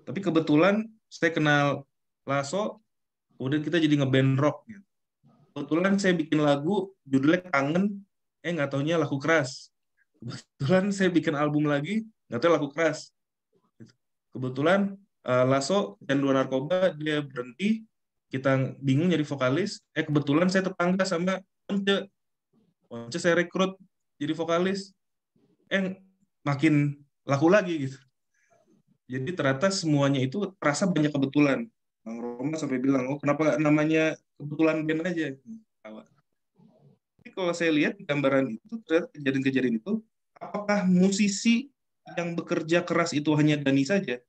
Tapi kebetulan saya kenal Lasso, kemudian kita jadi ngeband rock. Gitu. Kebetulan saya bikin lagu judulnya Kangen, nggak taunya Laku Keras. Kebetulan saya bikin album lagi, nggak tahu Laku Keras. Kebetulan Lasso canduan narkoba, dia berhenti, kita bingung nyari vokalis. Kebetulan saya tetangga sama Once. Once saya rekrut jadi vokalis. Makin laku lagi gitu. Jadi ternyata semuanya itu terasa banyak kebetulan. Bang Roma sampai bilang, oh kenapa namanya kebetulan band aja? Tapi kalau saya lihat di gambaran itu, ternyata kejadian-kejadian itu, apakah musisi yang bekerja keras itu hanya Dhani saja?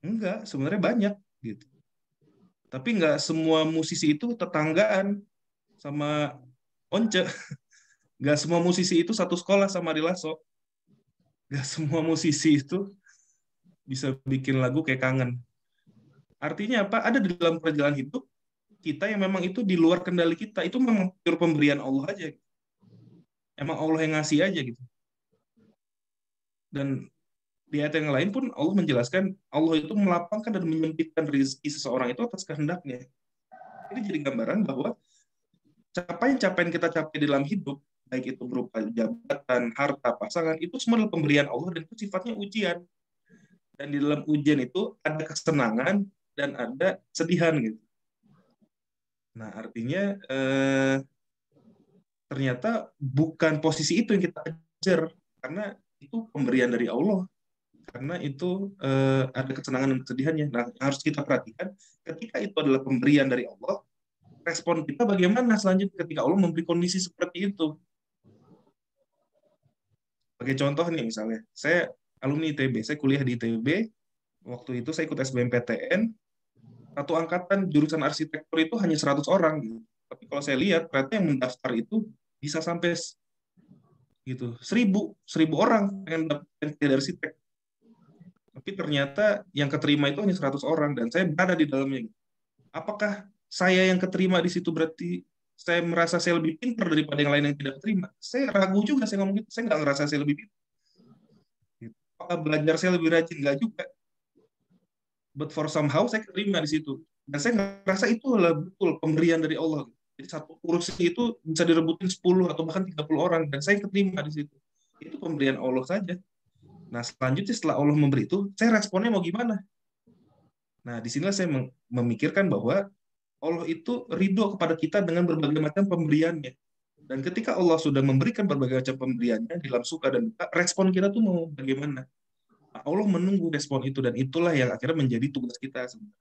Enggak, sebenarnya banyak gitu. Tapi enggak semua musisi itu tetanggaan sama Once. Enggak semua musisi itu satu sekolah sama Ari Lasso. Enggak semua musisi itu bisa bikin lagu kayak Kangen. Artinya apa? Ada di dalam perjalanan hidup kita yang memang itu di luar kendali kita. Itu memang pure pemberian Allah aja. Emang Allah yang ngasih aja gitu. Dan di ayat yang lain pun Allah menjelaskan Allah itu melapangkan dan menyempitkan rezeki seseorang itu atas kehendaknya. Ini jadi gambaran bahwa capaian-capaian kita capai dalam hidup, baik itu berupa jabatan, harta, pasangan, itu semua adalah pemberian Allah dan itu sifatnya ujian. Dan di dalam ujian itu ada kesenangan dan ada kesedihan gitu. Nah, artinya ternyata bukan posisi itu yang kita kejar, karena itu pemberian dari Allah. Karena itu ada kesenangan dan kesedihannya. Nah, yang harus kita perhatikan, ketika itu adalah pemberian dari Allah, respon kita bagaimana selanjutnya ketika Allah memberi kondisi seperti itu. Sebagai contoh nih, misalnya, saya alumni ITB, saya kuliah di ITB, waktu itu saya ikut SBMPTN, satu angkatan jurusan arsitektur itu hanya 100 orang. Gitu. Tapi kalau saya lihat, ternyata yang mendaftar itu bisa sampai gitu 1000 orang yang dapatkan jadi arsitek. Tapi ternyata yang keterima itu hanya 100 orang dan saya berada di dalamnya. Apakah saya yang keterima di situ berarti saya merasa saya lebih pintar daripada yang lain yang tidak terima? Saya ragu juga saya ngomong gitu. Saya nggak ngerasa saya lebih pintar. Apakah belajar saya lebih rajin? Nggak juga. But for somehow saya keterima di situ. Dan saya ngerasa itu adalah betul pemberian dari Allah. Jadi satu kursi itu bisa direbutin 10 atau bahkan 30 orang. Dan saya keterima di situ. Itu pemberian Allah saja. Nah, selanjutnya setelah Allah memberi itu, saya responnya mau gimana? Nah, disinilah saya memikirkan bahwa Allah itu ridho kepada kita dengan berbagai macam pemberiannya. Dan ketika Allah sudah memberikan berbagai macam pemberiannya dalam suka dan duka, respon kita tuh mau bagaimana? Nah, Allah menunggu respon itu, dan itulah yang akhirnya menjadi tugas kita sebenarnya.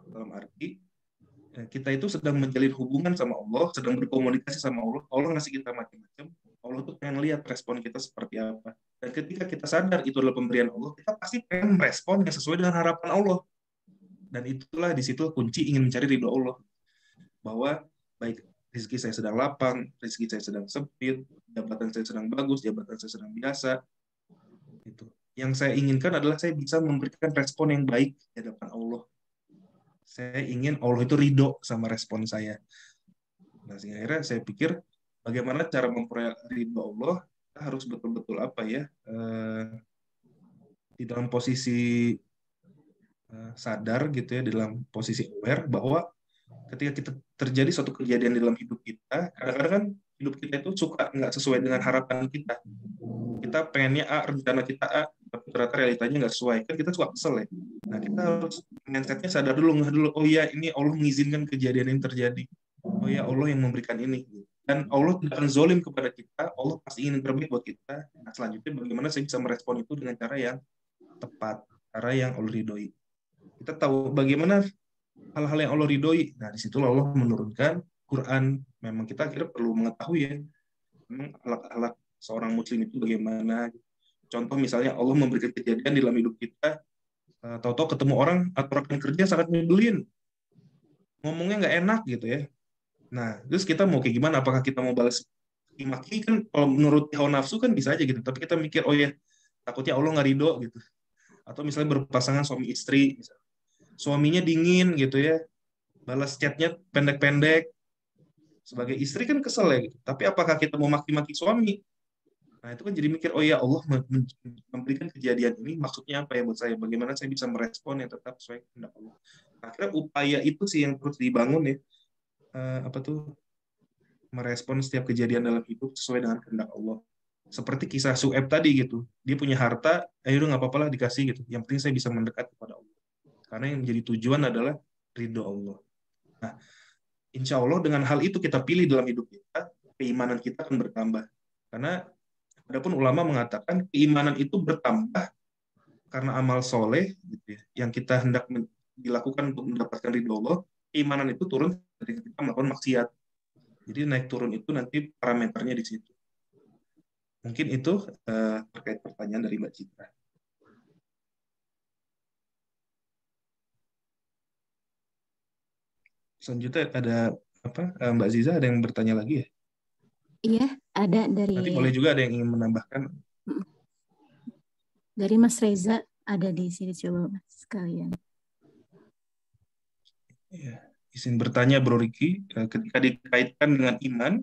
Dalam arti, kita itu sedang menjalin hubungan sama Allah, sedang berkomunikasi sama Allah, Allah ngasih kita macam-macam, Allah tuh pengen lihat respon kita seperti apa. Dan ketika kita sadar itu adalah pemberian Allah, kita pasti pengen merespon yang sesuai dengan harapan Allah. Dan itulah di situ kunci ingin mencari ridho Allah. Bahwa baik rezeki saya sedang lapang, rezeki saya sedang sempit, jabatan saya sedang bagus, jabatan saya sedang biasa. Itu. Yang saya inginkan adalah saya bisa memberikan respon yang baik di hadapan Allah. Saya ingin Allah itu ridho sama respon saya. Nah, sehingga akhirnya saya pikir bagaimana cara memperoleh ridho Allah, kita harus betul-betul apa ya, di dalam posisi sadar gitu ya, dalam posisi aware bahwa ketika kita terjadi suatu kejadian di dalam hidup kita, kadang-kadang kan hidup kita itu suka nggak sesuai dengan harapan kita. Kita pengennya A, rencana kita A, tapi ternyata realitanya nggak sesuai. Kan kita suka kesel ya. Nah, kita harus mindsetnya sadar dulu, nggak dulu, oh iya ini Allah mengizinkan kejadian yang terjadi. Oh ya Allah yang memberikan ini. Dan Allah tidak akan zolim kepada kita, Allah pasti ingin terbaik buat kita. Nah, selanjutnya bagaimana saya bisa merespon itu dengan cara yang tepat, cara yang Allah ridhoi. Kita tahu bagaimana hal-hal yang Allah ridhoi. Nah, disitulah Allah menurunkan Quran. Memang kita akhirnya perlu mengetahui ya, memang akhlak-akhlak seorang muslim itu bagaimana. Contoh misalnya Allah memberikan kejadian di dalam hidup kita, tahu-tahu ketemu orang atau rekan kerja sangat nyebelin, ngomongnya nggak enak gitu ya. Nah, terus kita mau kayak gimana? Apakah kita mau balas maki? Kan kalau menurut hawa nafsu kan bisa aja gitu. Tapi kita mikir, oh ya, takutnya Allah nggak ridho gitu. Atau misalnya berpasangan suami istri, misalnya. Suaminya dingin gitu ya, balas chatnya pendek-pendek. Sebagai istri kan kesel ya gitu. Tapi apakah kita mau maki-maki suami? Nah, itu kan jadi mikir, oh ya Allah memberikan kejadian ini maksudnya apa ya buat saya? Bagaimana saya bisa merespon yang tetap sesuai kehendak Allah? Akhirnya upaya itu sih yang terus dibangun ya. Apa tuh? Merespon setiap kejadian dalam hidup sesuai dengan kehendak Allah. Seperti kisah Su'aib tadi gitu. Dia punya harta, ayo nggak apa-apa lah dikasih gitu. Yang penting saya bisa mendekat kepada Allah. Karena yang menjadi tujuan adalah ridho Allah. Nah, insya Allah dengan hal itu kita pilih dalam hidup kita, keimanan kita akan bertambah. Karena adapun ulama mengatakan keimanan itu bertambah karena amal soleh gitu ya, yang kita hendak dilakukan untuk mendapatkan ridho Allah, keimanan itu turun ketika kita melakukan maksiat. Jadi naik turun itu nanti parameternya di situ. Mungkin itu terkait pertanyaan dari Mbak Citra. Selanjutnya ada apa? Mbak Ziza ada yang bertanya lagi ya? Iya, ada dari. Nanti boleh juga ada yang ingin menambahkan. Dari Mas Reza ada di sini, coba Mas sekalian. Ya, izin bertanya Bro Riki, ketika dikaitkan dengan iman,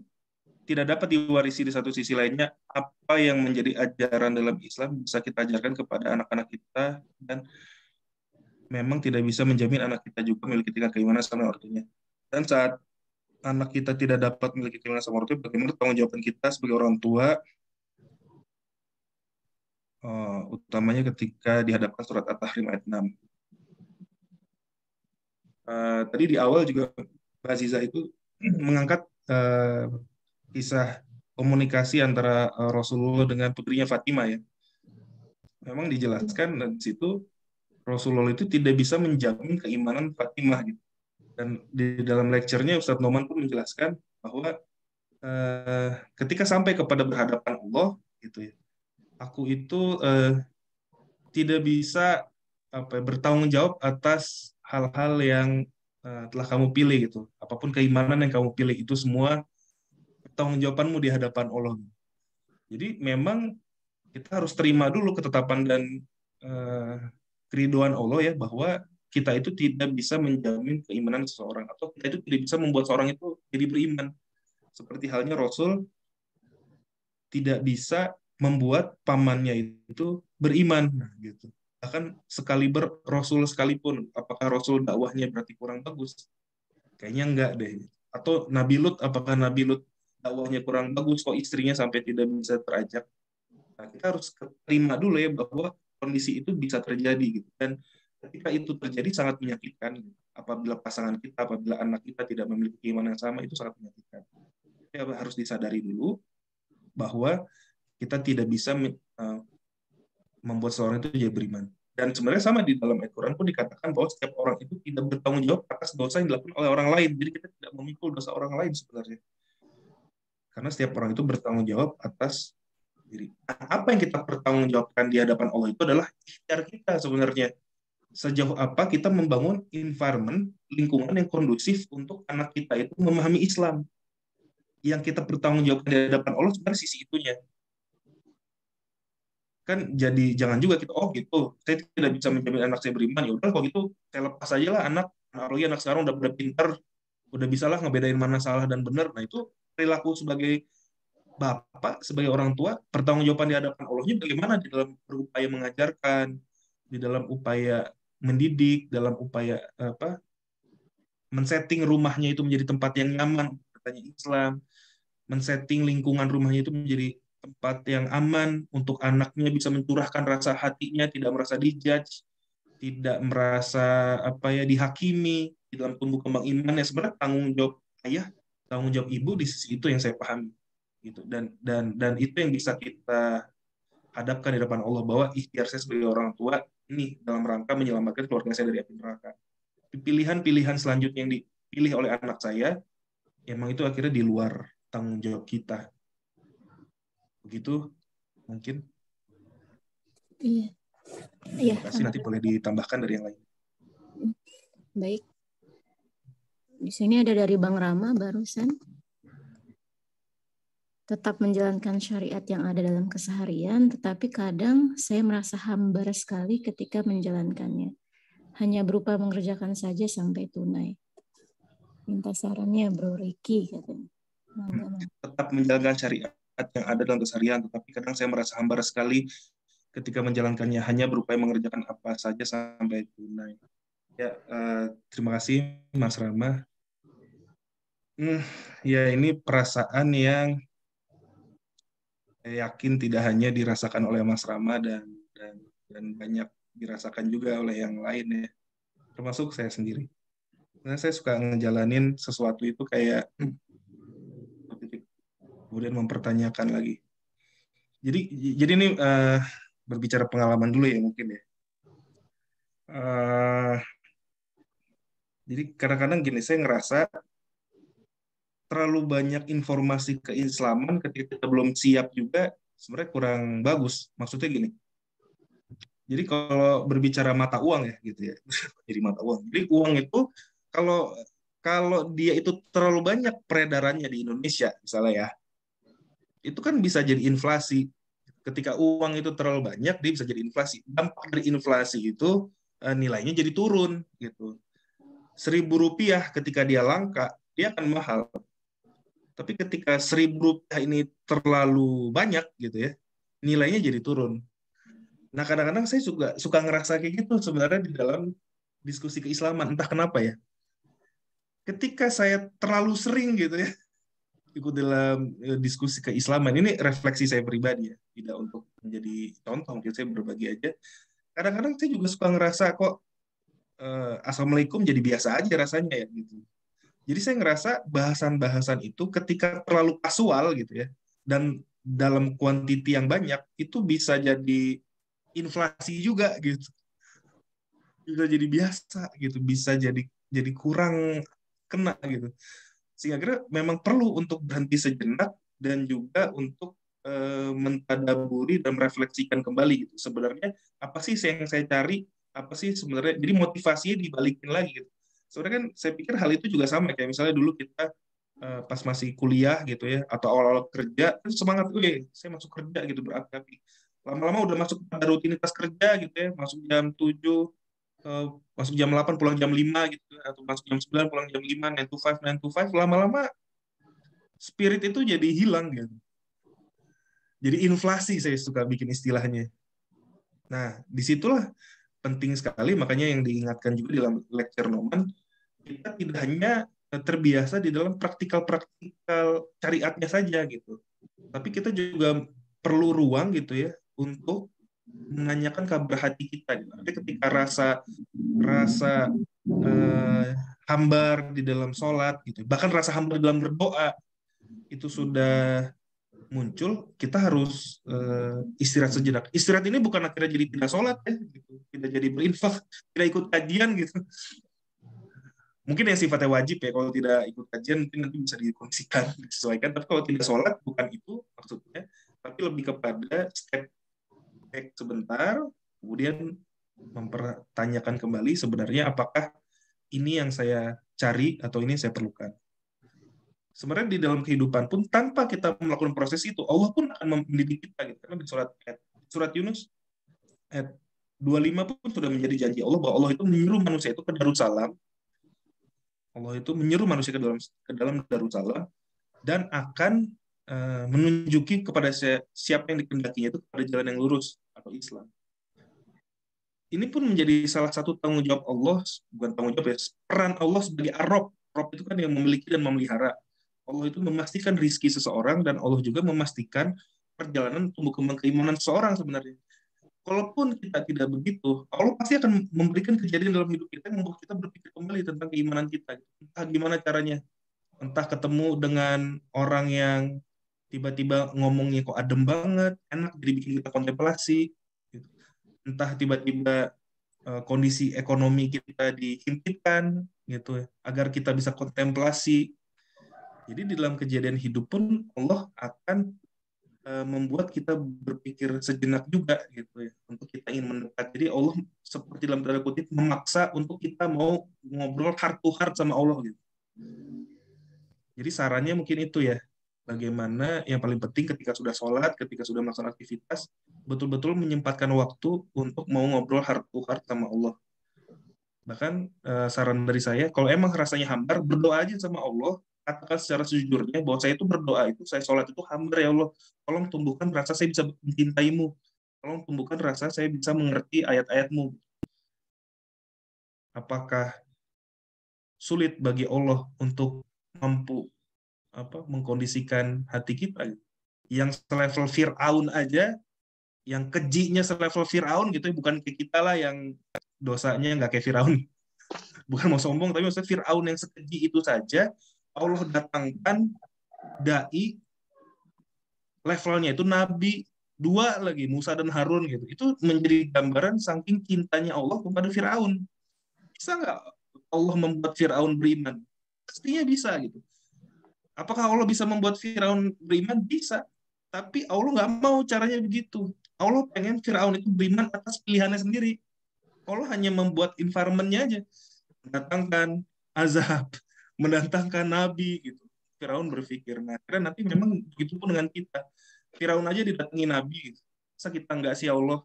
tidak dapat diwarisi di satu sisi lainnya, apa yang menjadi ajaran dalam Islam bisa kita ajarkan kepada anak-anak kita, dan memang tidak bisa menjamin anak kita juga memiliki tingkat keimanan sama orang tuanya. Dan saat anak kita tidak dapat memiliki keimanan sama orang tua, bagaimana tanggung jawab kita sebagai orang tua, utamanya ketika dihadapkan surat At-Tahrim ayat 6. Tadi di awal juga Mbak Aziza itu mengangkat kisah komunikasi antara Rasulullah dengan putrinya Fatimah ya. Memang dijelaskan di situ Rasulullah itu tidak bisa menjamin keimanan Fatimah gitu. Dan di dalam lecture-nya Ustadz Noman pun menjelaskan bahwa ketika sampai kepada berhadapan Allah gitu ya, aku itu tidak bisa bertanggung jawab atas hal-hal yang telah kamu pilih gitu. Apapun keimanan yang kamu pilih itu semua tanggung jawabanmu di hadapan Allah. Jadi memang kita harus terima dulu ketetapan dan keriduan Allah ya, bahwa kita itu tidak bisa menjamin keimanan seseorang, atau kita itu tidak bisa membuat seorang itu jadi beriman. Seperti halnya Rasul tidak bisa membuat pamannya itu beriman, nah, gitu. Bahkan sekaliber Rasul sekalipun, apakah Rasul dakwahnya berarti kurang bagus? Kayaknya enggak deh. Atau Nabi Lut, apakah Nabi Lut dakwahnya kurang bagus kok istrinya sampai tidak bisa terajak? Nah, kita harus terima dulu ya bahwa kondisi itu bisa terjadi gitu. Dan ketika itu terjadi sangat menyakitkan. Apabila pasangan kita, apabila anak kita tidak memiliki keimanan yang sama, itu sangat menyakitkan. Tapi harus disadari dulu bahwa kita tidak bisa membuat seorang itu jadi beriman. Dan sebenarnya sama di dalam Al-Quran pun dikatakan bahwa setiap orang itu tidak bertanggung jawab atas dosa yang dilakukan oleh orang lain. Jadi kita tidak memikul dosa orang lain sebenarnya. Karena setiap orang itu bertanggung jawab atas diri. Apa yang kita pertanggungjawabkan di hadapan Allah itu adalah ikhtiar kita sebenarnya. Sejauh apa kita membangun environment, lingkungan yang kondusif untuk anak kita itu memahami Islam. Yang kita pertanggungjawabkan di hadapan Allah sebenarnya sisi itunya. Kan jadi jangan juga kita, oh gitu, saya tidak bisa menjamin anak saya beriman, ya udah kalau gitu saya lepas aja lah apalagi anak sekarang udah pintar, udah bisa lah ngebedain mana salah dan benar. Nah itu perilaku sebagai bapak, sebagai orang tua, pertanggungjawaban di hadapan Allahnya bagaimana di dalam berupaya mengajarkan, di dalam upaya mendidik, dalam upaya men-setting rumahnya itu menjadi tempat yang nyaman, katanya Islam, men-setting lingkungan rumahnya itu menjadi tempat yang aman untuk anaknya bisa mencurahkan rasa hatinya, tidak merasa dijudge, tidak merasa dihakimi di dalam tumbuh kembang imannya. Sebenarnya tanggung jawab ayah, tanggung jawab ibu di sisi itu yang saya pahami gitu. Dan itu yang bisa kita hadapkan di depan Allah, bahwa ikhtiar saya sebagai orang tua ini dalam rangka menyelamatkan keluarga saya dari api neraka. Pilihan-pilihan selanjutnya yang dipilih oleh anak saya emang itu akhirnya di luar tanggung jawab kita. Begitu mungkin. Iya. Terima kasih, nanti boleh ditambahkan dari yang lain. Baik. Di sini ada dari Bang Rama barusan. Tetap menjalankan syariat yang ada dalam keseharian, tetapi kadang saya merasa hambar sekali ketika menjalankannya. Hanya berupa mengerjakan saja sampai tunai. Minta sarannya Bro Ricky katanya. Tetap menjalankan syariat yang ada dalam keseharian, tetapi kadang saya merasa hambar sekali ketika menjalankannya, hanya berupaya mengerjakan apa saja sampai tunai. Ya, terima kasih Mas Rama. Ya ini perasaan yang saya yakin tidak hanya dirasakan oleh Mas Rama dan banyak dirasakan juga oleh yang lain ya, termasuk saya sendiri. Karena saya suka ngejalanin sesuatu itu kayak kemudian mempertanyakan lagi. Jadi ini berbicara pengalaman dulu ya mungkin ya. Jadi kadang-kadang gini, saya ngerasa terlalu banyak informasi keislaman ketika kita belum siap juga sebenarnya kurang bagus. Maksudnya gini. Jadi kalau berbicara mata uang ya gitu ya. Jadi mata uang. Jadi uang itu kalau dia itu terlalu banyak peredarannya di Indonesia misalnya ya, itu kan bisa jadi inflasi. Ketika uang itu terlalu banyak, dia bisa jadi inflasi. Dampak dari inflasi itu nilainya jadi turun gitu. Rp1.000 ketika dia langka, dia akan mahal. Tapi ketika 1.000 rupiah ini terlalu banyak gitu ya, nilainya jadi turun. Nah, kadang-kadang saya juga suka ngerasa kayak gitu sebenarnya di dalam diskusi keislaman, entah kenapa ya. Ketika saya terlalu sering gitu ya ikut dalam diskusi keislaman, ini refleksi saya pribadi ya, tidak untuk menjadi contoh, mungkin saya berbagi aja. Kadang-kadang saya juga suka ngerasa kok Assalamualaikum jadi biasa aja rasanya ya gitu. Jadi saya ngerasa bahasan-bahasan itu ketika terlalu kasual gitu ya, dan dalam kuantiti yang banyak, itu bisa jadi inflasi juga gitu. Bisa jadi biasa gitu, bisa jadi kurang kena gitu. Sehingga akhirnya memang perlu untuk berhenti sejenak dan juga untuk mentadaburi dan merefleksikan kembali gitu. Sebenarnya apa sih yang saya cari? Apa sih sebenarnya? Jadi motivasinya dibalikin lagi gitu. Sebenarnya kan saya pikir hal itu juga sama kayak misalnya dulu kita pas masih kuliah gitu ya atau awal-awal kerja itu semangat, saya masuk kerja gitu berapi-api. Lama-lama udah masuk pada rutinitas kerja gitu ya, masuk jam 7, eh, masuk jam 8 pulang jam 5 gitu atau masuk jam 9 pulang jam 5, 9 to 5, 9 to 5, lama-lama spirit itu jadi hilang gitu. Jadi inflasi, saya suka bikin istilahnya. Nah, disitulah penting sekali, makanya yang diingatkan juga dalam lecture Noman, kita tidak hanya terbiasa di dalam praktikal-praktikal syariatnya saja gitu. Tapi kita juga perlu ruang gitu ya untuk menanyakan kabar hati kita. Gitu. Jadi ketika rasa hambar di dalam sholat gitu, bahkan rasa hambar dalam berdoa itu sudah muncul, kita harus istirahat sejenak. Istirahat ini bukan akhirnya jadi tidak sholat ya, gitu. Tidak jadi berinfak, tidak ikut kajian gitu. Mungkin yang sifatnya wajib ya, kalau tidak ikut kajian mungkin nanti bisa dikondisikan, disesuaikan. Tapi kalau tidak sholat bukan itu maksudnya, tapi lebih kepada step back sebentar, kemudian mempertanyakan kembali sebenarnya apakah ini yang saya cari atau ini yang saya perlukan. Sebenarnya di dalam kehidupan pun tanpa kita melakukan proses itu, Allah pun akan mendidik kita gitu. Karena di surat Yunus ayat 25 pun sudah menjadi janji Allah bahwa Allah itu menyuruh manusia itu ke Darussalam. Allah itu menyuruh manusia ke dalam Darussalam dan akan menunjuki kepada siapa yang dikehendakinya itu kepada jalan yang lurus atau Islam. Ini pun menjadi salah satu tanggung jawab Allah, bukan tanggung jawab ya, peran Allah sebagai Ar-Rabb. Rabb itu kan yang memiliki dan memelihara. Allah itu memastikan rizki seseorang dan Allah juga memastikan perjalanan tumbuh kembang keimanan seseorang sebenarnya. Kalaupun kita tidak begitu, Allah pasti akan memberikan kejadian dalam hidup kita yang membuat kita berpikir kembali tentang keimanan kita. Entah gimana caranya, entah ketemu dengan orang yang tiba-tiba ngomongnya kok adem banget, enak, jadi bikin kita kontemplasi. Entah tiba-tiba kondisi ekonomi kita dihimpitkan gitu ya, agar kita bisa kontemplasi. Jadi di dalam kejadian hidup pun Allah akan membuat kita berpikir sejenak juga gitu ya, untuk kita ingin mendekat. Jadi Allah seperti dalam tanda kutip memaksa untuk kita mau ngobrol heart to heart sama Allah gitu. Jadi sarannya mungkin itu ya, bagaimana yang paling penting ketika sudah sholat, ketika sudah melaksanakan aktivitas, betul-betul menyempatkan waktu untuk mau ngobrol heart to heart sama Allah. Bahkan saran dari saya, kalau emang rasanya hambar, berdoa aja sama Allah, katakan secara sejujurnya bahwa saya itu berdoa itu, saya sholat itu hambar ya Allah, tolong tumbuhkan rasa saya bisa mencintaimu, tolong tumbuhkan rasa saya bisa mengerti ayat-ayatmu. Apakah sulit bagi Allah untuk mampu mengkondisikan hati kita? Yang selevel Fir'aun aja, yang kejinya selevel Fir'aun gitu, bukan kayak kita lah yang dosanya nggak kayak Fir'aun. Bukan mau sombong, tapi maksudnya Fir'aun yang sekeji itu saja, Allah datangkan da'i, levelnya itu nabi, 2 lagi, Musa dan Harun gitu. Itu menjadi gambaran saking cintanya Allah kepada Fir'aun. Bisa nggak Allah membuat Fir'aun beriman? Pastinya bisa gitu. Apakah Allah bisa membuat Fir'aun beriman? Bisa. Tapi Allah nggak mau caranya begitu. Allah pengen Fir'aun itu beriman atas pilihannya sendiri. Allah hanya membuat environment-nya aja. Mendatangkan azab, mendatangkan nabi gitu. Firaun berpikir, nah karena nanti memang begitu pun dengan kita. Firaun aja didatangi nabi gitu. Masa kita enggak sih Allah?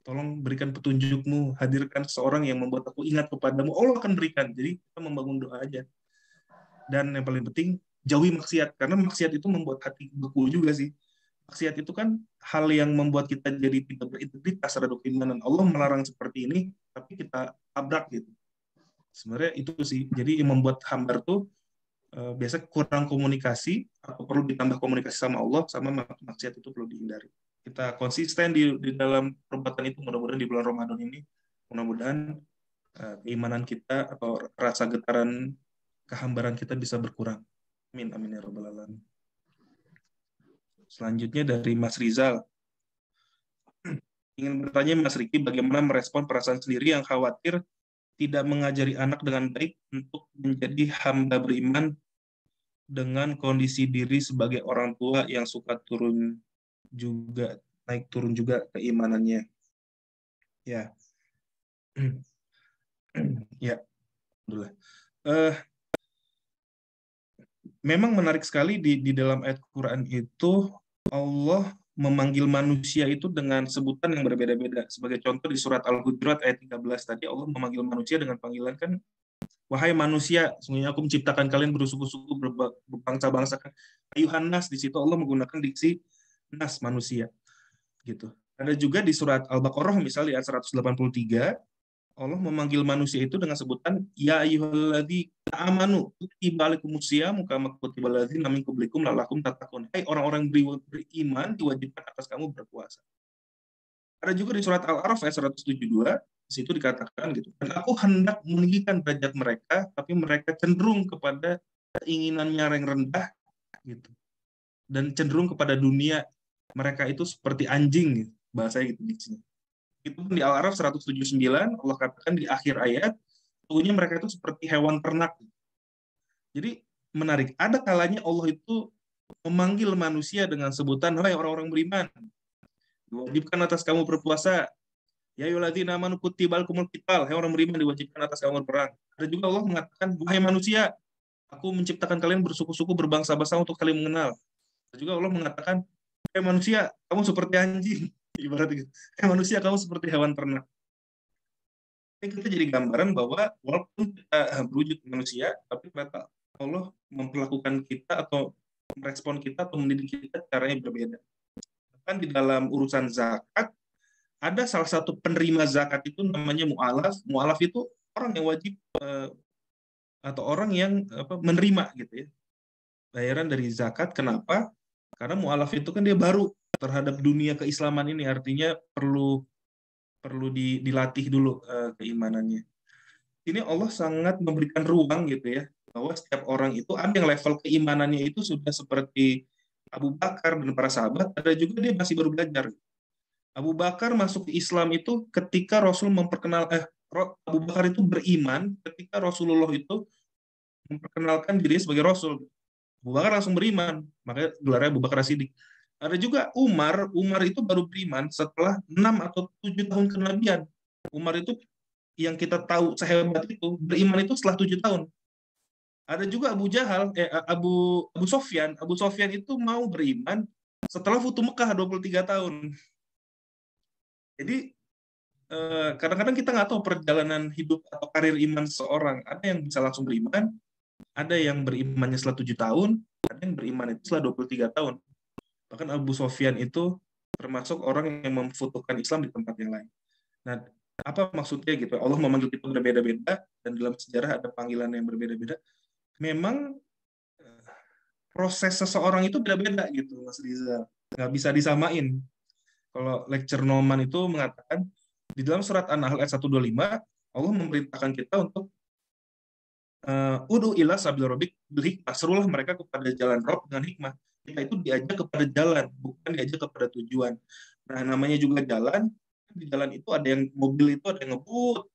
Tolong berikan petunjukmu, hadirkan seseorang yang membuat aku ingat kepadamu. Allah akan berikan. Jadi kita membangun doa aja. Dan yang paling penting, jauhi maksiat, karena maksiat itu membuat hati beku juga sih. Maksiat itu kan hal yang membuat kita jadi tidak berintegritas terhadap keimanan. Allah melarang seperti ini, tapi kita tabrak gitu. Sebenarnya itu sih. Jadi yang membuat hamba tuh biasa kurang komunikasi, atau perlu ditambah komunikasi sama Allah, sama maksiat itu perlu dihindari. Kita konsisten di dalam perbuatan itu, mudah-mudahan di bulan Ramadan ini, mudah-mudahan keimanan kita atau rasa getaran kehambaran kita bisa berkurang. Amin, amin ya rabbal alamin. Selanjutnya dari Mas Rizal. Ingin bertanya Mas Riki, bagaimana merespon perasaan sendiri yang khawatir tidak mengajari anak dengan baik untuk menjadi hamba beriman dengan kondisi diri sebagai orang tua yang suka naik turun juga keimanannya. Ya. Ya, alhamdulillah. Memang menarik sekali di dalam ayat Quran itu Allah memanggil manusia itu dengan sebutan yang berbeda-beda. Sebagai contoh di surat Al-Hujurat ayat 13 tadi Allah memanggil manusia dengan panggilan kan, wahai manusia, sesungguhnya aku menciptakan kalian bersuku-suku, berbangsa-bangsa. Ayuhan nas, di situ Allah menggunakan diksi nas, manusia. Gitu. Ada juga di surat Al-Baqarah misalnya ayat 183 Allah memanggil manusia itu dengan sebutan ya ayyuhalladzi amanu kutiba alaikumus syiyam kama kutiba alal ladzina min qablikum la'allakum tattaqun. Hai orang-orang beriman, diwajibkan atas kamu berpuasa. Ada juga di surat Al-A'raf ayat 172, di situ dikatakan gitu. Dan aku hendak meninggikan derajat mereka, tapi mereka cenderung kepada keinginannya yang rendah gitu. Dan cenderung kepada dunia, mereka itu seperti anjing gitu. Bahasanya gitu di sini. Itu di Al-A'raf 179 Allah katakan di akhir ayat, sesungguhnya mereka itu seperti hewan ternak. Jadi menarik, ada kalanya Allah itu memanggil manusia dengan sebutan wahai orang-orang beriman, diwajibkan atas kamu berpuasa. Ya ayyuhalladzina amanu kutiba alakumul qital, hai orang beriman diwajibkan atas kamu berperang. Ada juga Allah mengatakan wahai manusia, aku menciptakan kalian bersuku-suku berbangsa-bangsa untuk kalian mengenal. Ada juga Allah mengatakan hai manusia, kamu seperti anjing. Ibarat gitu. Manusia kamu seperti hewan ternak. Ini kita jadi gambaran bahwa walaupun kita berwujud manusia, tapi ternyata Allah memperlakukan kita atau merespon kita atau mendidik kita caranya berbeda. Bahkan di dalam urusan zakat, ada salah satu penerima zakat itu namanya mu'alaf. Mu'alaf itu orang yang wajib atau orang yang menerima gitu ya bayaran dari zakat. Kenapa? Karena mu'alaf itu kan dia baru terhadap dunia keislaman ini, artinya perlu dilatih dulu keimanannya. Ini Allah sangat memberikan ruang gitu ya, bahwa setiap orang itu ada yang level keimanannya itu sudah seperti Abu Bakar dan para sahabat, ada juga dia masih baru belajar. Abu Bakar masuk ke Islam itu ketika Rasul Abu Bakar itu beriman ketika Rasulullah itu memperkenalkan diri sebagai Rasul. Abu Bakar langsung beriman, makanya gelarnya Abu Bakar As-Siddiq. Ada juga Umar itu baru beriman setelah 6 atau 7 tahun kenabian. Umar itu yang kita tahu sehebat itu, beriman itu setelah 7 tahun. Ada juga Abu Sofyan. Abu Sofyan itu mau beriman setelah Futuh Mekah 23 tahun. Jadi kadang-kadang kita nggak tahu perjalanan hidup atau karir iman seseorang. Ada yang bisa langsung beriman, ada yang berimannya setelah 7 tahun, ada yang beriman itu setelah 23 tahun. Bahkan Abu Sofyan itu termasuk orang yang memfotokan Islam di tempat yang lain. Nah, apa maksudnya gitu? Allah memanggil kita berbeda-beda, dan dalam sejarah ada panggilan yang berbeda-beda. Memang proses seseorang itu beda-beda gitu, Mas Rizal. Nggak bisa disamain. Kalau lecture Noman itu mengatakan, di dalam surat An-Nahl ayat 125, Allah memerintahkan kita untuk udu ila sabil rabbik bil hikmah, serulah mereka kepada jalan Rabb dengan hikmah. Kita itu diajak kepada jalan, bukan diajak kepada tujuan. Nah, namanya juga jalan. Di jalan itu ada yang mobil itu ada yang ngebut,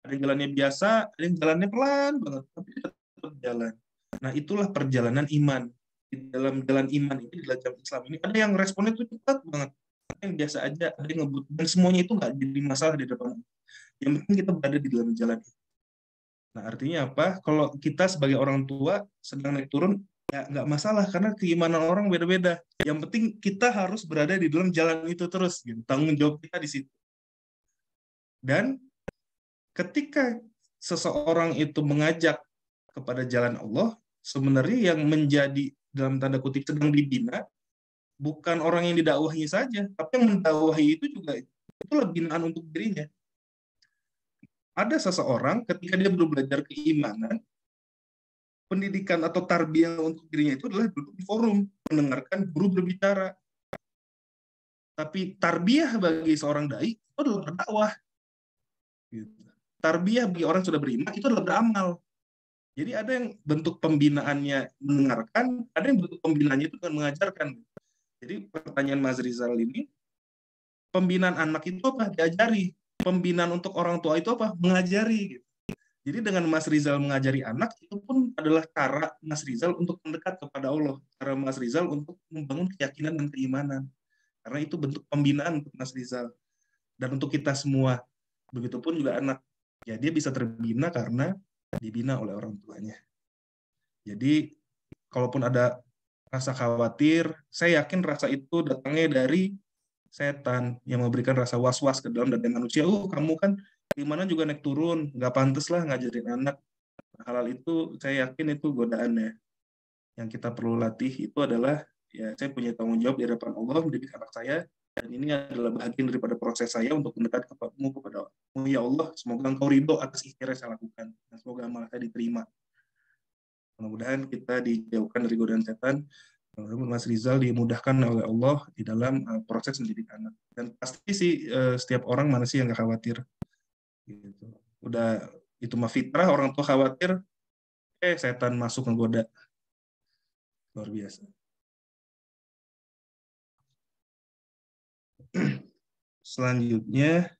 ada yang jalannya biasa, ada yang jalannya pelan banget, tapi tetap jalan. Nah, itulah perjalanan iman. Di dalam jalan iman ini, di dalam Islam ini, ada yang responnya itu cepat banget, ada yang biasa aja, ada yang ngebut, dan semuanya itu nggak jadi masalah di depan. Yang penting kita berada di dalam jalan. Nah, artinya apa? Kalau kita sebagai orang tua sedang naik turun, ya nggak masalah, karena keimanan orang beda-beda. Yang penting kita harus berada di dalam jalan itu terus. Gitu. Tanggung jawab kita di situ. Dan ketika seseorang itu mengajak kepada jalan Allah, sebenarnya yang menjadi dalam tanda kutip sedang dibina bukan orang yang didakwahi saja, tapi yang mendakwahi itu juga itulah binaan untuk dirinya. Ada seseorang ketika dia belum belajar keimanan, pendidikan atau tarbiyah untuk dirinya itu adalah duduk di forum, mendengarkan guru berbicara. Tapi tarbiyah bagi seorang dai itu adalah berdakwah. Tarbiyah bagi orang yang sudah beriman itu adalah beramal. Jadi ada yang bentuk pembinaannya mendengarkan, ada yang bentuk pembinaannya itu dengan mengajarkan. Jadi pertanyaan Mas Rizal ini, pembinaan anak itu apa? Diajari. Pembinaan untuk orang tua itu apa? Mengajari. Jadi dengan Mas Rizal mengajari anak, itu pun adalah cara Mas Rizal untuk mendekat kepada Allah. Cara Mas Rizal untuk membangun keyakinan dan keimanan. Karena itu bentuk pembinaan untuk Mas Rizal. Dan untuk kita semua. Begitupun juga anak. Ya dia bisa terbina karena dibina oleh orang tuanya. Jadi kalaupun ada rasa khawatir, saya yakin rasa itu datangnya dari setan yang memberikan rasa was-was ke dalam dada manusia. Kamu kan gimana juga naik turun, nggak pantas lah ngajarin anak. Hal itu saya yakin itu godaannya. Yang kita perlu latih itu adalah, ya saya punya tanggung jawab di hadapan Allah mendidik anak saya, dan ini adalah bagian daripada proses saya untuk mendekat kepadamu, ya Allah, semoga engkau ridho atas ikhtiar yang saya lakukan, dan semoga amal saya diterima. Mudah-mudahan kita dijauhkan dari godaan setan. Mas Rizal dimudahkan oleh Allah di dalam proses mendidik anak. Dan pasti sih setiap orang mana sih yang nggak khawatir. Gitu. Udah itu mah fitrah, orang tua khawatir, setan masuk menggoda. Luar biasa. Selanjutnya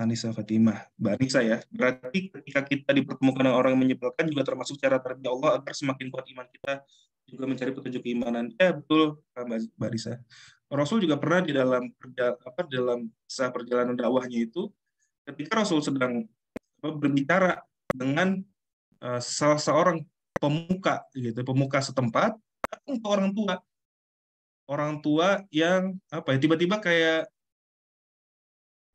Anissa Fatimah, Mbak Anissa ya. Berarti ketika kita dipertemukan dengan orang yang menyebalkan juga termasuk cara tarbiyah Allah agar semakin kuat iman kita, juga mencari petunjuk keimanan. Ya betul, Mbak Anissa. Rasul juga pernah di dalam kisah perjalanan dakwahnya itu, ketika Rasul sedang berbicara dengan salah seorang pemuka, gitu, pemuka setempat, untuk orang tua yang tiba-tiba kayak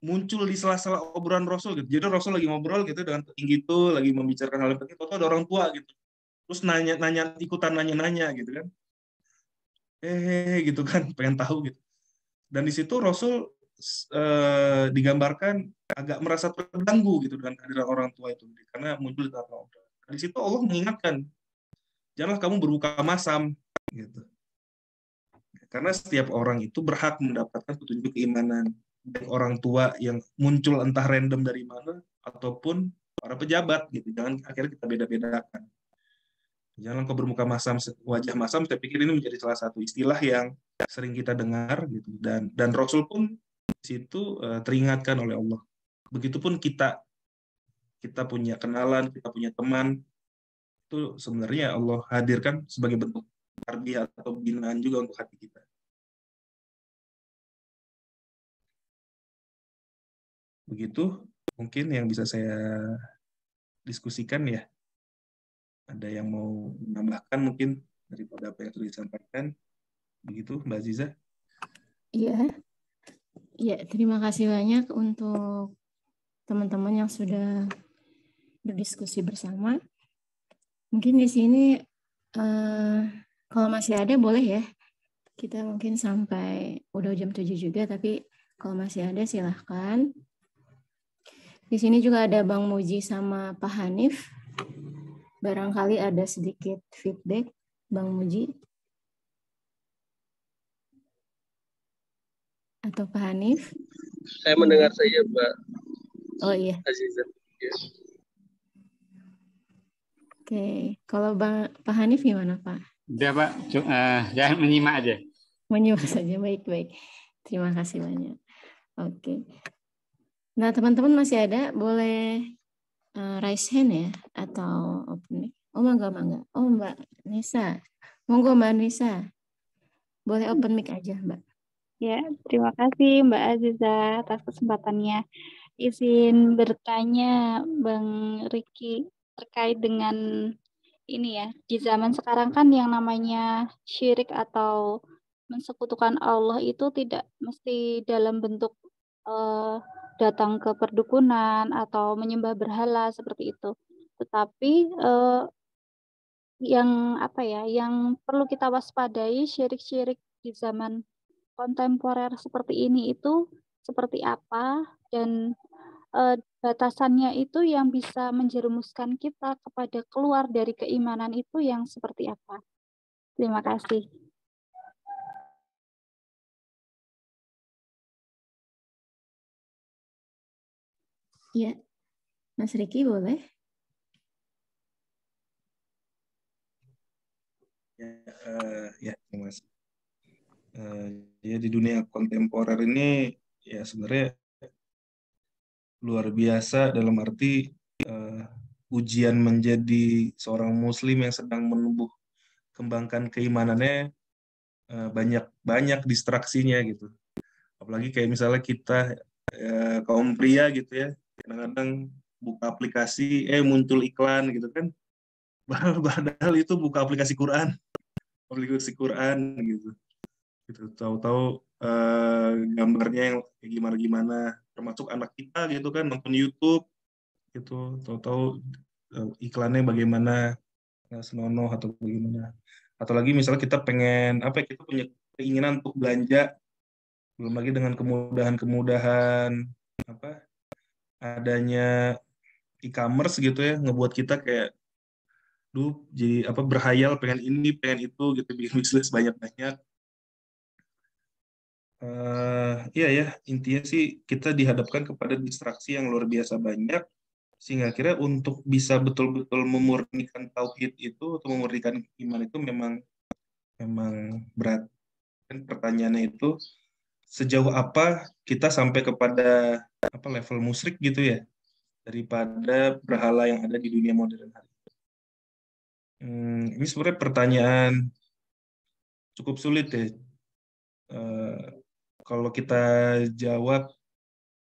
muncul di sela-sela obrolan Rasul gitu. Jadi Rasul lagi ngobrol gitu dengan petinggi itu, lagi membicarakan hal yang penting, atau ada orang tua gitu. Terus ikutan nanya gitu kan. Gitu kan, pengen tahu gitu. Dan di situ Rasul digambarkan agak merasa terganggu gitu dengan kehadiran orang tua itu, karena muncul di tengah obrolan. Di situ Allah mengingatkan, janganlah kamu berbuka masam gitu. Karena setiap orang itu berhak mendapatkan petunjuk keimanan. Baik orang tua yang muncul entah random dari mana, ataupun para pejabat gitu. Jangan akhirnya kita beda-bedakan. Jangan kau bermuka masam, wajah masam. Saya pikir ini menjadi salah satu istilah yang sering kita dengar gitu. Dan Rasul pun di situ teringatkan oleh Allah. Begitupun kita punya kenalan, kita punya teman, itu sebenarnya Allah hadirkan sebagai bentuk tarbiyah atau binaan juga untuk hati kita. Begitu mungkin yang bisa saya diskusikan ya. Ada yang mau menambahkan mungkin daripada apa yang sudah disampaikan? Begitu Mbak Aziza? Iya. Ya, terima kasih banyak untuk teman-teman yang sudah berdiskusi bersama. Mungkin di sini kalau masih ada boleh ya. Kita mungkin sampai udah jam 7 juga, tapi kalau masih ada silahkan. Di sini juga ada Bang Muji sama Pak Hanif. Barangkali ada sedikit feedback, Bang Muji. Atau Pak Hanif? Saya mendengar saja, Mbak. Oh iya. Aziza. Ya. Oke, kalau Pak Hanif gimana Pak? Udah Pak, jangan menyimak aja. Menyimak saja, baik-baik. Terima kasih banyak. Oke. Nah teman-teman masih ada, boleh raise hand ya, atau open mic. Oh mangga. Oh Mbak Nisa, monggo Mbak Nisa. Boleh open mic aja Mbak. Ya, terima kasih Mbak Aziza atas kesempatannya. Izin bertanya Bang Riki terkait dengan ini ya, di zaman sekarang kan yang namanya syirik atau mensekutukan Allah itu tidak mesti dalam bentuk datang ke perdukunan atau menyembah berhala seperti itu. Tetapi yang perlu kita waspadai syirik-syirik di zaman kontemporer seperti ini itu seperti apa, dan batasannya itu yang bisa menjerumuskan kita kepada keluar dari keimanan itu yang seperti apa. Terima kasih. Ya, Mas Riki boleh? Ya, Mas. Ya di dunia kontemporer ini ya sebenarnya luar biasa dalam arti ujian menjadi seorang Muslim yang sedang menumbuh kembangkan keimanannya, banyak distraksinya gitu. Apalagi kayak misalnya kita kaum pria gitu ya, kadang-kadang buka aplikasi muncul iklan gitu kan, padahal itu buka aplikasi Quran gitu. Tahu-tahu gambarnya yang kayak gimana, termasuk anak kita gitu kan nonton YouTube gitu, tahu-tahu iklannya bagaimana, senonoh atau bagaimana. Atau lagi misalnya kita pengen kita punya keinginan untuk belanja, belum lagi dengan kemudahan adanya e-commerce gitu ya, ngebuat kita kayak jadi berhayal pengen ini pengen itu gitu, bikin bisnis banyak-banyak. Iya ya, intinya sih kita dihadapkan kepada distraksi yang luar biasa banyak, sehingga akhirnya untuk bisa betul-betul memurnikan tauhid itu atau memurnikan iman itu memang berat. Dan pertanyaannya itu sejauh apa kita sampai kepada level musyrik gitu ya, daripada berhala yang ada di dunia modern hari ini. Ini sebenarnya pertanyaan cukup sulit ya. Kalau kita jawab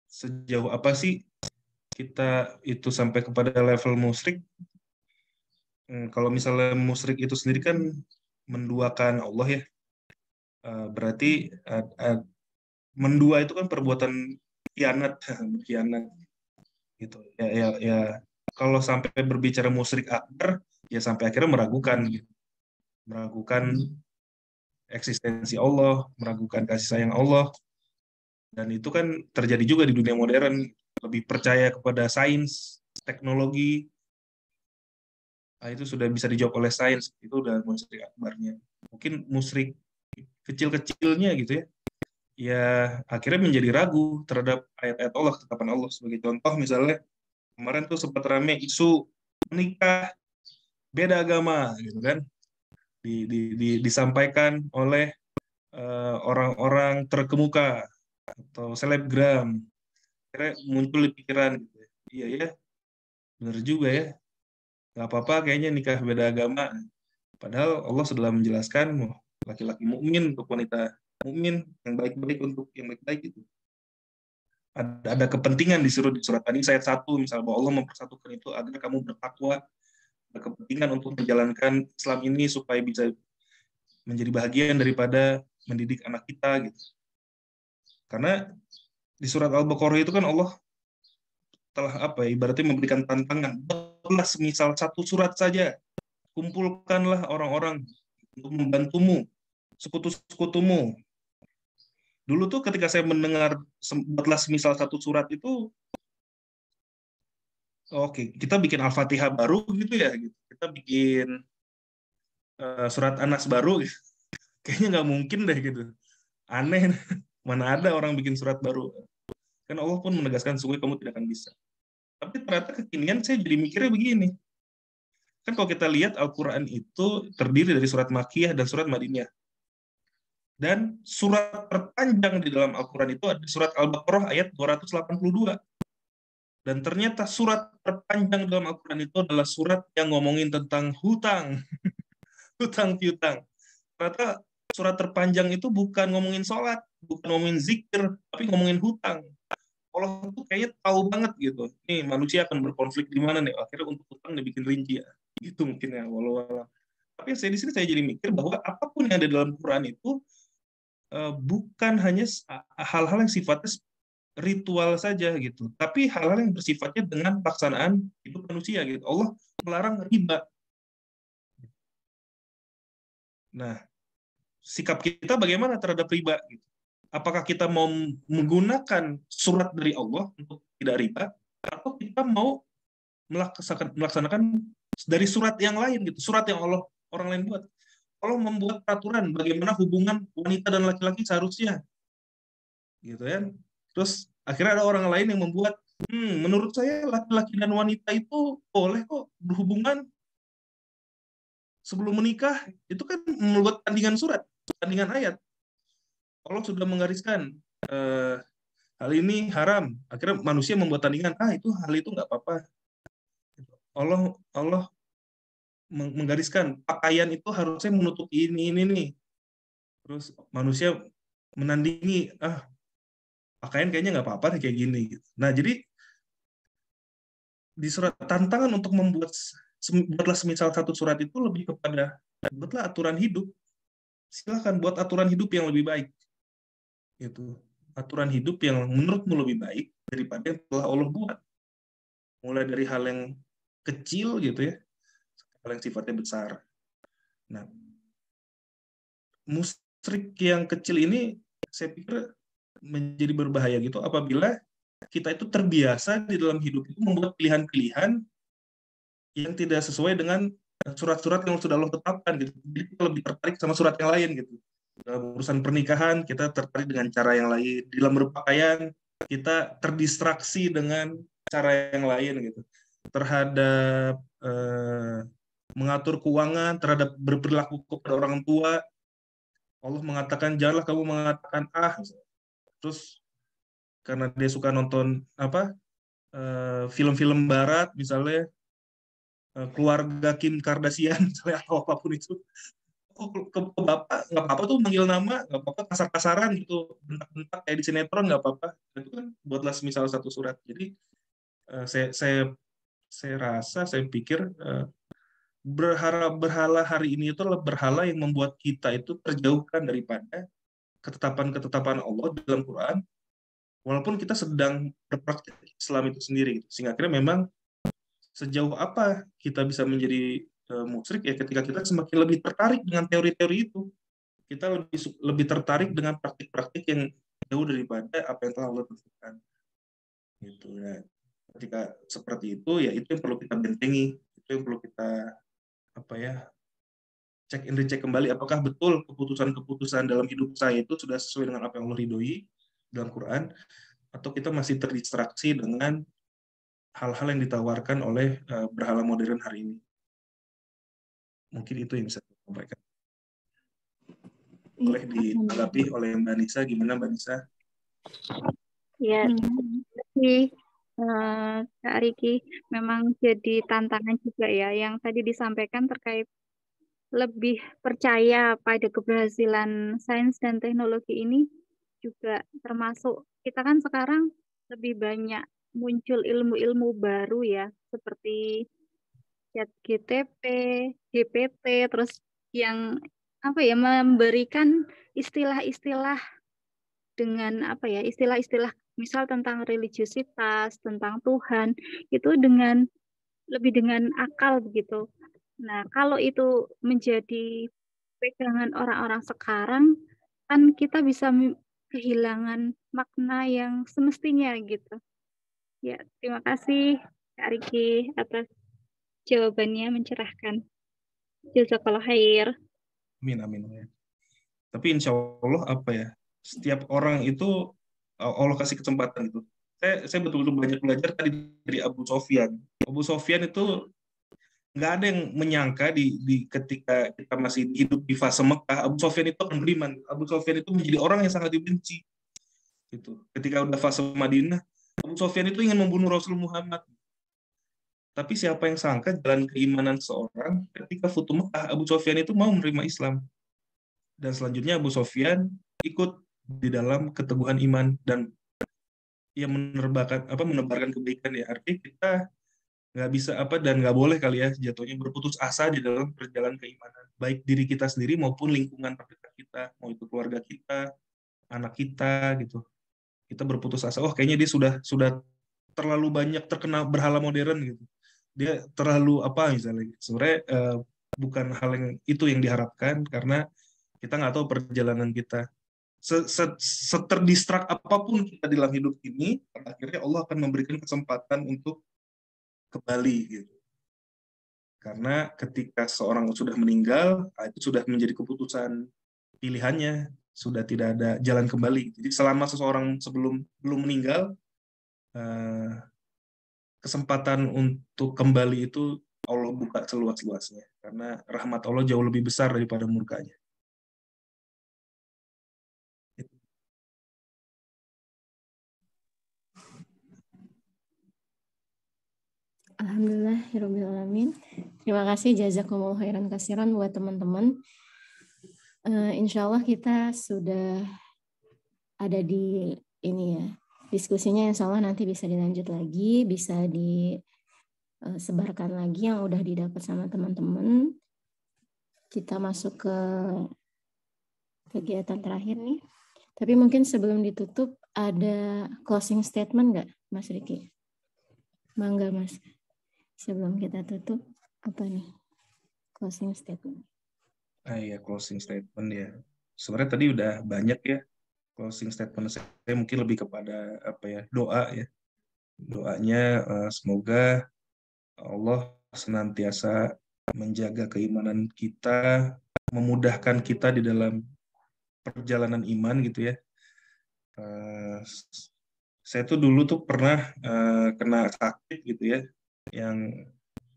sejauh apa sih kita itu sampai kepada level musyrik. Kalau misalnya musyrik itu sendiri kan menduakan Allah ya. Berarti mendua itu kan perbuatan khianat gitu. Ya kalau sampai berbicara musyrik akbar ya sampai akhirnya meragukan eksistensi Allah, meragukan kasih sayang Allah. Dan itu kan terjadi juga di dunia modern, lebih percaya kepada sains, teknologi. Itu sudah bisa dijawab oleh sains, itu udah musyrik akbarnya. Mungkin musyrik kecil-kecilnya gitu ya, ya akhirnya menjadi ragu terhadap ayat-ayat Allah, ketetapan Allah. Sebagai contoh misalnya, kemarin tuh sempat rame isu menikah beda agama gitu kan, disampaikan oleh orang-orang terkemuka atau selebgram. Akhirnya muncul di pikiran gitu. Iya ya, benar juga ya, nggak apa-apa kayaknya nikah beda agama. Padahal Allah sudah menjelaskan laki-laki mukmin untuk wanita mukmin, yang baik-baik untuk yang baik-baik itu. Ada kepentingan di surat An-Nisa ayat 1 misalnya, bahwa Allah mempersatukan itu agar kamu bertakwa, ada kepentingan untuk menjalankan Islam ini supaya bisa menjadi bagian daripada mendidik anak kita gitu. Karena di surat Al-Baqarah itu kan Allah telah ibaratnya memberikan tantangan, buatlah semisal satu surat saja, kumpulkanlah orang-orang untuk membantumu, sekutu-sekutumu. Dulu tuh ketika saya mendengar buatlah semisal satu surat itu, oke, kita bikin Al-Fatihah baru gitu ya, gitu. Kita bikin surat An-Nas baru, gitu. Kayaknya nggak mungkin deh gitu. Aneh, mana ada orang bikin surat baru. Kan Allah pun menegaskan, sungguh kamu tidak akan bisa. Tapi ternyata kekinian saya jadi mikirnya begini. Kan kalau kita lihat Al-Quran itu terdiri dari surat Makkiyah dan surat Madiniyah. Dan surat terpanjang di dalam Al-Quran itu ada surat Al-Baqarah ayat 282. Dan ternyata surat terpanjang dalam Al-Quran itu adalah surat yang ngomongin tentang hutang. Hutang piutang. Ternyata surat terpanjang itu bukan ngomongin sholat, bukan ngomongin zikir, tapi ngomongin hutang. Allah tuh kayaknya tahu banget gitu. Nih manusia akan berkonflik di mana nih? Akhirnya untuk hutang dibikin rinci ya. Gitu mungkin ya. Walau. Tapi di sini saya jadi mikir bahwa apapun yang ada dalam Quran itu bukan hanya hal-hal yang sifatnya ritual saja gitu. Tapi hal-hal yang bersifatnya dengan pelaksanaan hidup manusia gitu. Allah melarang riba. Nah, sikap kita bagaimana terhadap riba gitu? Apakah kita mau menggunakan surat dari Allah untuk tidak riba, atau kita mau melaksanakan dari surat yang lain gitu, surat yang orang lain buat. Allah membuat peraturan bagaimana hubungan wanita dan laki-laki seharusnya, gitu ya. Terus akhirnya ada orang lain yang membuat, menurut saya laki-laki dan wanita itu boleh kok berhubungan sebelum menikah. Itu kan membuat tandingan surat, tandingan ayat. Allah sudah menggariskan hal ini haram. Akhirnya manusia membuat tandingan, itu hal itu nggak apa-apa. Allah menggariskan pakaian itu harusnya menutup ini nih. Terus manusia menandingi, pakaian kayaknya nggak apa-apa kayak gini. Nah, jadi di surat tantangan untuk buatlah semisal satu surat itu lebih kepada buatlah aturan hidup. Silahkan buat aturan hidup yang lebih baik. Gitu. Aturan hidup yang menurutmu lebih baik daripada yang telah Allah buat. Mulai dari hal yang kecil gitu ya, hal yang sifatnya besar. Nah, musyrik yang kecil ini saya pikir menjadi berbahaya gitu apabila kita itu terbiasa di dalam hidup itu membuat pilihan-pilihan yang tidak sesuai dengan surat-surat yang sudah Allah tetapkan gitu. Jadi kita lebih tertarik sama surat yang lain gitu. Dalam urusan pernikahan kita tertarik dengan cara yang lain. Di dalam berpakaian kita terdistraksi dengan cara yang lain gitu. Terhadap mengatur keuangan, terhadap berperilaku kepada orang tua, Allah mengatakan janganlah kamu mengatakan terus karena dia suka nonton film-film barat misalnya keluarga Kim Kardashian misalnya atau apapun itu, ke bapak nggak apa-apa tuh manggil nama, nggak apa-apa kasar-kasaran gitu, bentak-bentak kayak di sinetron nggak apa-apa. Itu kan buatlah misal satu surat. Jadi saya pikir berhala hari ini itu adalah berhala yang membuat kita itu terjauhkan daripada ketetapan-ketetapan Allah dalam Quran, walaupun kita sedang berpraktik Islam itu sendiri. Sehingga akhirnya memang sejauh apa kita bisa menjadi musyrik ya ketika kita semakin lebih tertarik dengan teori-teori itu. Kita lebih tertarik dengan praktik-praktik yang jauh daripada apa yang telah Allah tentukan. Gitu ya. Ketika seperti itu ya itu yang perlu kita bentengi, itu yang perlu kita cek and recheck kembali apakah betul keputusan-keputusan dalam hidup saya itu sudah sesuai dengan apa yang Allah ridhoi dalam Quran, atau kita masih terdistraksi dengan hal-hal yang ditawarkan oleh berhala modern hari ini. Mungkin itu yang bisa saya sampaikan. Boleh ditanggapi oleh Mbak Nisa. Gimana Mbak Nisa? Ya, terima kasih Kak Riki. Memang jadi tantangan juga ya yang tadi disampaikan terkait lebih percaya pada keberhasilan sains dan teknologi ini, juga termasuk kita kan sekarang lebih banyak muncul ilmu-ilmu baru ya, seperti ChatGPT, GPT, terus yang memberikan istilah-istilah dengan istilah-istilah misal tentang religiusitas, tentang Tuhan, itu lebih dengan akal begitu. Nah, kalau itu menjadi pegangan orang-orang sekarang, kan kita bisa kehilangan makna yang semestinya gitu. Ya, terima kasih Kak Riki atas jawabannya mencerahkan. Jazakallah khair. Amin. Tapi insya Allah setiap orang itu Allah kasih kesempatan itu. Saya betul-betul banyak belajar tadi dari Abu Sofyan. Abu Sofyan itu nggak ada yang menyangka di ketika kita masih hidup di fase Mekah, Abu Sofyan itu akan beriman. Abu Sofyan itu menjadi orang yang sangat dibenci. Gitu. Ketika udah fase Madinah, Abu Sofyan itu ingin membunuh Rasul Muhammad. Tapi siapa yang sangka jalan keimanan seorang ketika Futu Mekah, Abu Sofyan itu mau menerima Islam. Dan selanjutnya Abu Sofyan ikut di dalam keteguhan iman dan ia menebarkan kebaikan ya. Artinya kita nggak bisa dan nggak boleh kali ya jatuhnya berputus asa di dalam perjalanan keimanan, baik diri kita sendiri maupun lingkungan terdekat kita, mau itu keluarga kita, anak kita gitu. kita berputus asa, oh kayaknya dia sudah terlalu banyak terkena berhala modern gitu. Dia terlalu apa misalnya. Sebenarnya bukan hal yang itu yang diharapkan, karena kita nggak tahu perjalanan kita. Seterdistrak apapun kita di dalam hidup ini, pada akhirnya Allah akan memberikan kesempatan untuk kembali gitu. Karena ketika seorang sudah meninggal, itu sudah menjadi keputusan pilihannya, sudah tidak ada jalan kembali. Jadi selama seseorang belum meninggal, kesempatan untuk kembali itu Allah buka seluas-luasnya. Karena rahmat Allah jauh lebih besar daripada murkanya. Alhamdulillahirrahmanirrahim. Terima kasih jazakumullah khairan kasiran buat teman-teman. Insya Allah kita sudah ada di ini ya. Diskusinya insya Allah nanti bisa dilanjut lagi, bisa disebarkan lagi yang udah didapat sama teman-teman. Kita masuk ke kegiatan terakhir nih. Tapi mungkin sebelum ditutup ada closing statement nggak, Mas Riki? Mangga, Mas. Sebelum kita tutup, apa nih closing statement? Ya, closing statement ya. Sebenarnya tadi udah banyak ya closing statement saya mungkin lebih kepada doa ya. Doanya semoga Allah senantiasa menjaga keimanan kita, memudahkan kita di dalam perjalanan iman gitu ya. Saya tuh dulu tuh pernah kena sakit gitu ya, yang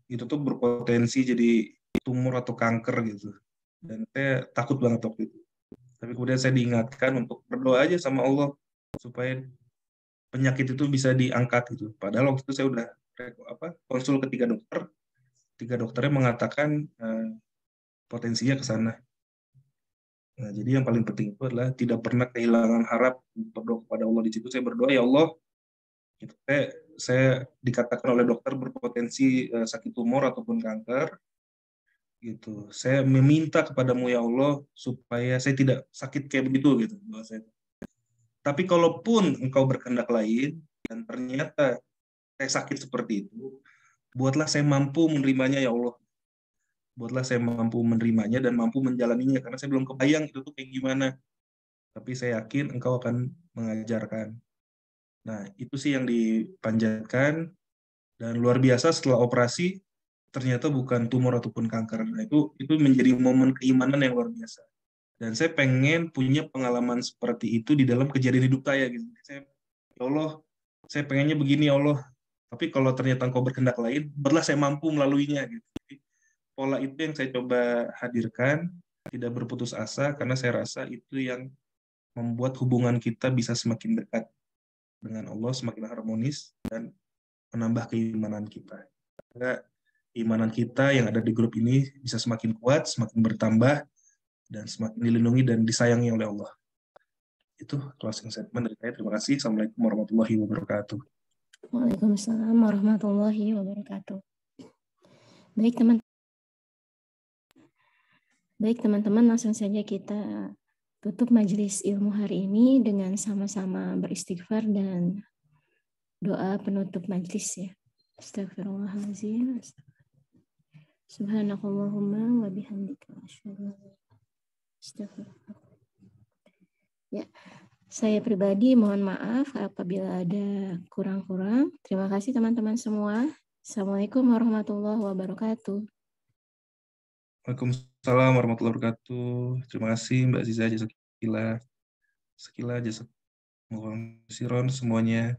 itu tuh berpotensi jadi tumor atau kanker gitu. Dan saya takut banget waktu itu. Tapi kemudian saya diingatkan untuk berdoa aja sama Allah supaya penyakit itu bisa diangkat gitu. Padahal waktu itu saya udah konsul ke 3 dokter. 3 dokternya mengatakan potensinya ke sana. Nah, jadi yang paling penting itu adalah tidak pernah kehilangan harap, berdoa kepada Allah. Di situ saya berdoa, ya Allah, gitu, saya dikatakan oleh dokter berpotensi sakit tumor ataupun kanker. Gitu. Saya meminta kepadamu ya Allah supaya saya tidak sakit kayak begitu gitu. Tapi kalaupun engkau berkehendak lain dan ternyata saya sakit seperti itu, buatlah saya mampu menerimanya ya Allah. Buatlah saya mampu menerimanya dan mampu menjalaninya, karena saya belum kebayang itu tuh kayak gimana. Tapi saya yakin engkau akan mengajarkan. Nah, itu sih yang dipanjatkan. Dan luar biasa setelah operasi, ternyata bukan tumor ataupun kanker. Nah, itu menjadi momen keimanan yang luar biasa. Dan saya pengen punya pengalaman seperti itu di dalam kejadian hidup saya. Gitu. Ya Allah, saya pengennya begini ya Allah. Tapi kalau ternyata engkau berkehendak lain, buatlah saya mampu melaluinya. Gitu. Pola itu yang saya coba hadirkan, tidak berputus asa, karena saya rasa itu yang membuat hubungan kita bisa semakin dekat dengan Allah, semakin harmonis, dan menambah keimanan kita. Karena keimanan kita yang ada di grup ini bisa semakin kuat, semakin bertambah, dan semakin dilindungi dan disayangi oleh Allah. Itu closing statement dari saya. Terima kasih. Assalamualaikum warahmatullahi wabarakatuh. Waalaikumsalam warahmatullahi wabarakatuh. Baik teman-teman, langsung saja kita tutup majelis ilmu hari ini dengan sama-sama beristighfar dan doa penutup majelis ya. Astagfirullahaladzim. Subhanakallahumma wa bihamdika asyhadu an la ilaha illa anta. Ya, saya pribadi mohon maaf apabila ada kurang-kurang. Terima kasih teman-teman semua. Assalamualaikum warahmatullahi wabarakatuh. Waalaikumsalam warahmatullahi wabarakatuh. Terima kasih Mbak Aziza, Jazakillah. Sekilah, Jazakumullah khairan semuanya.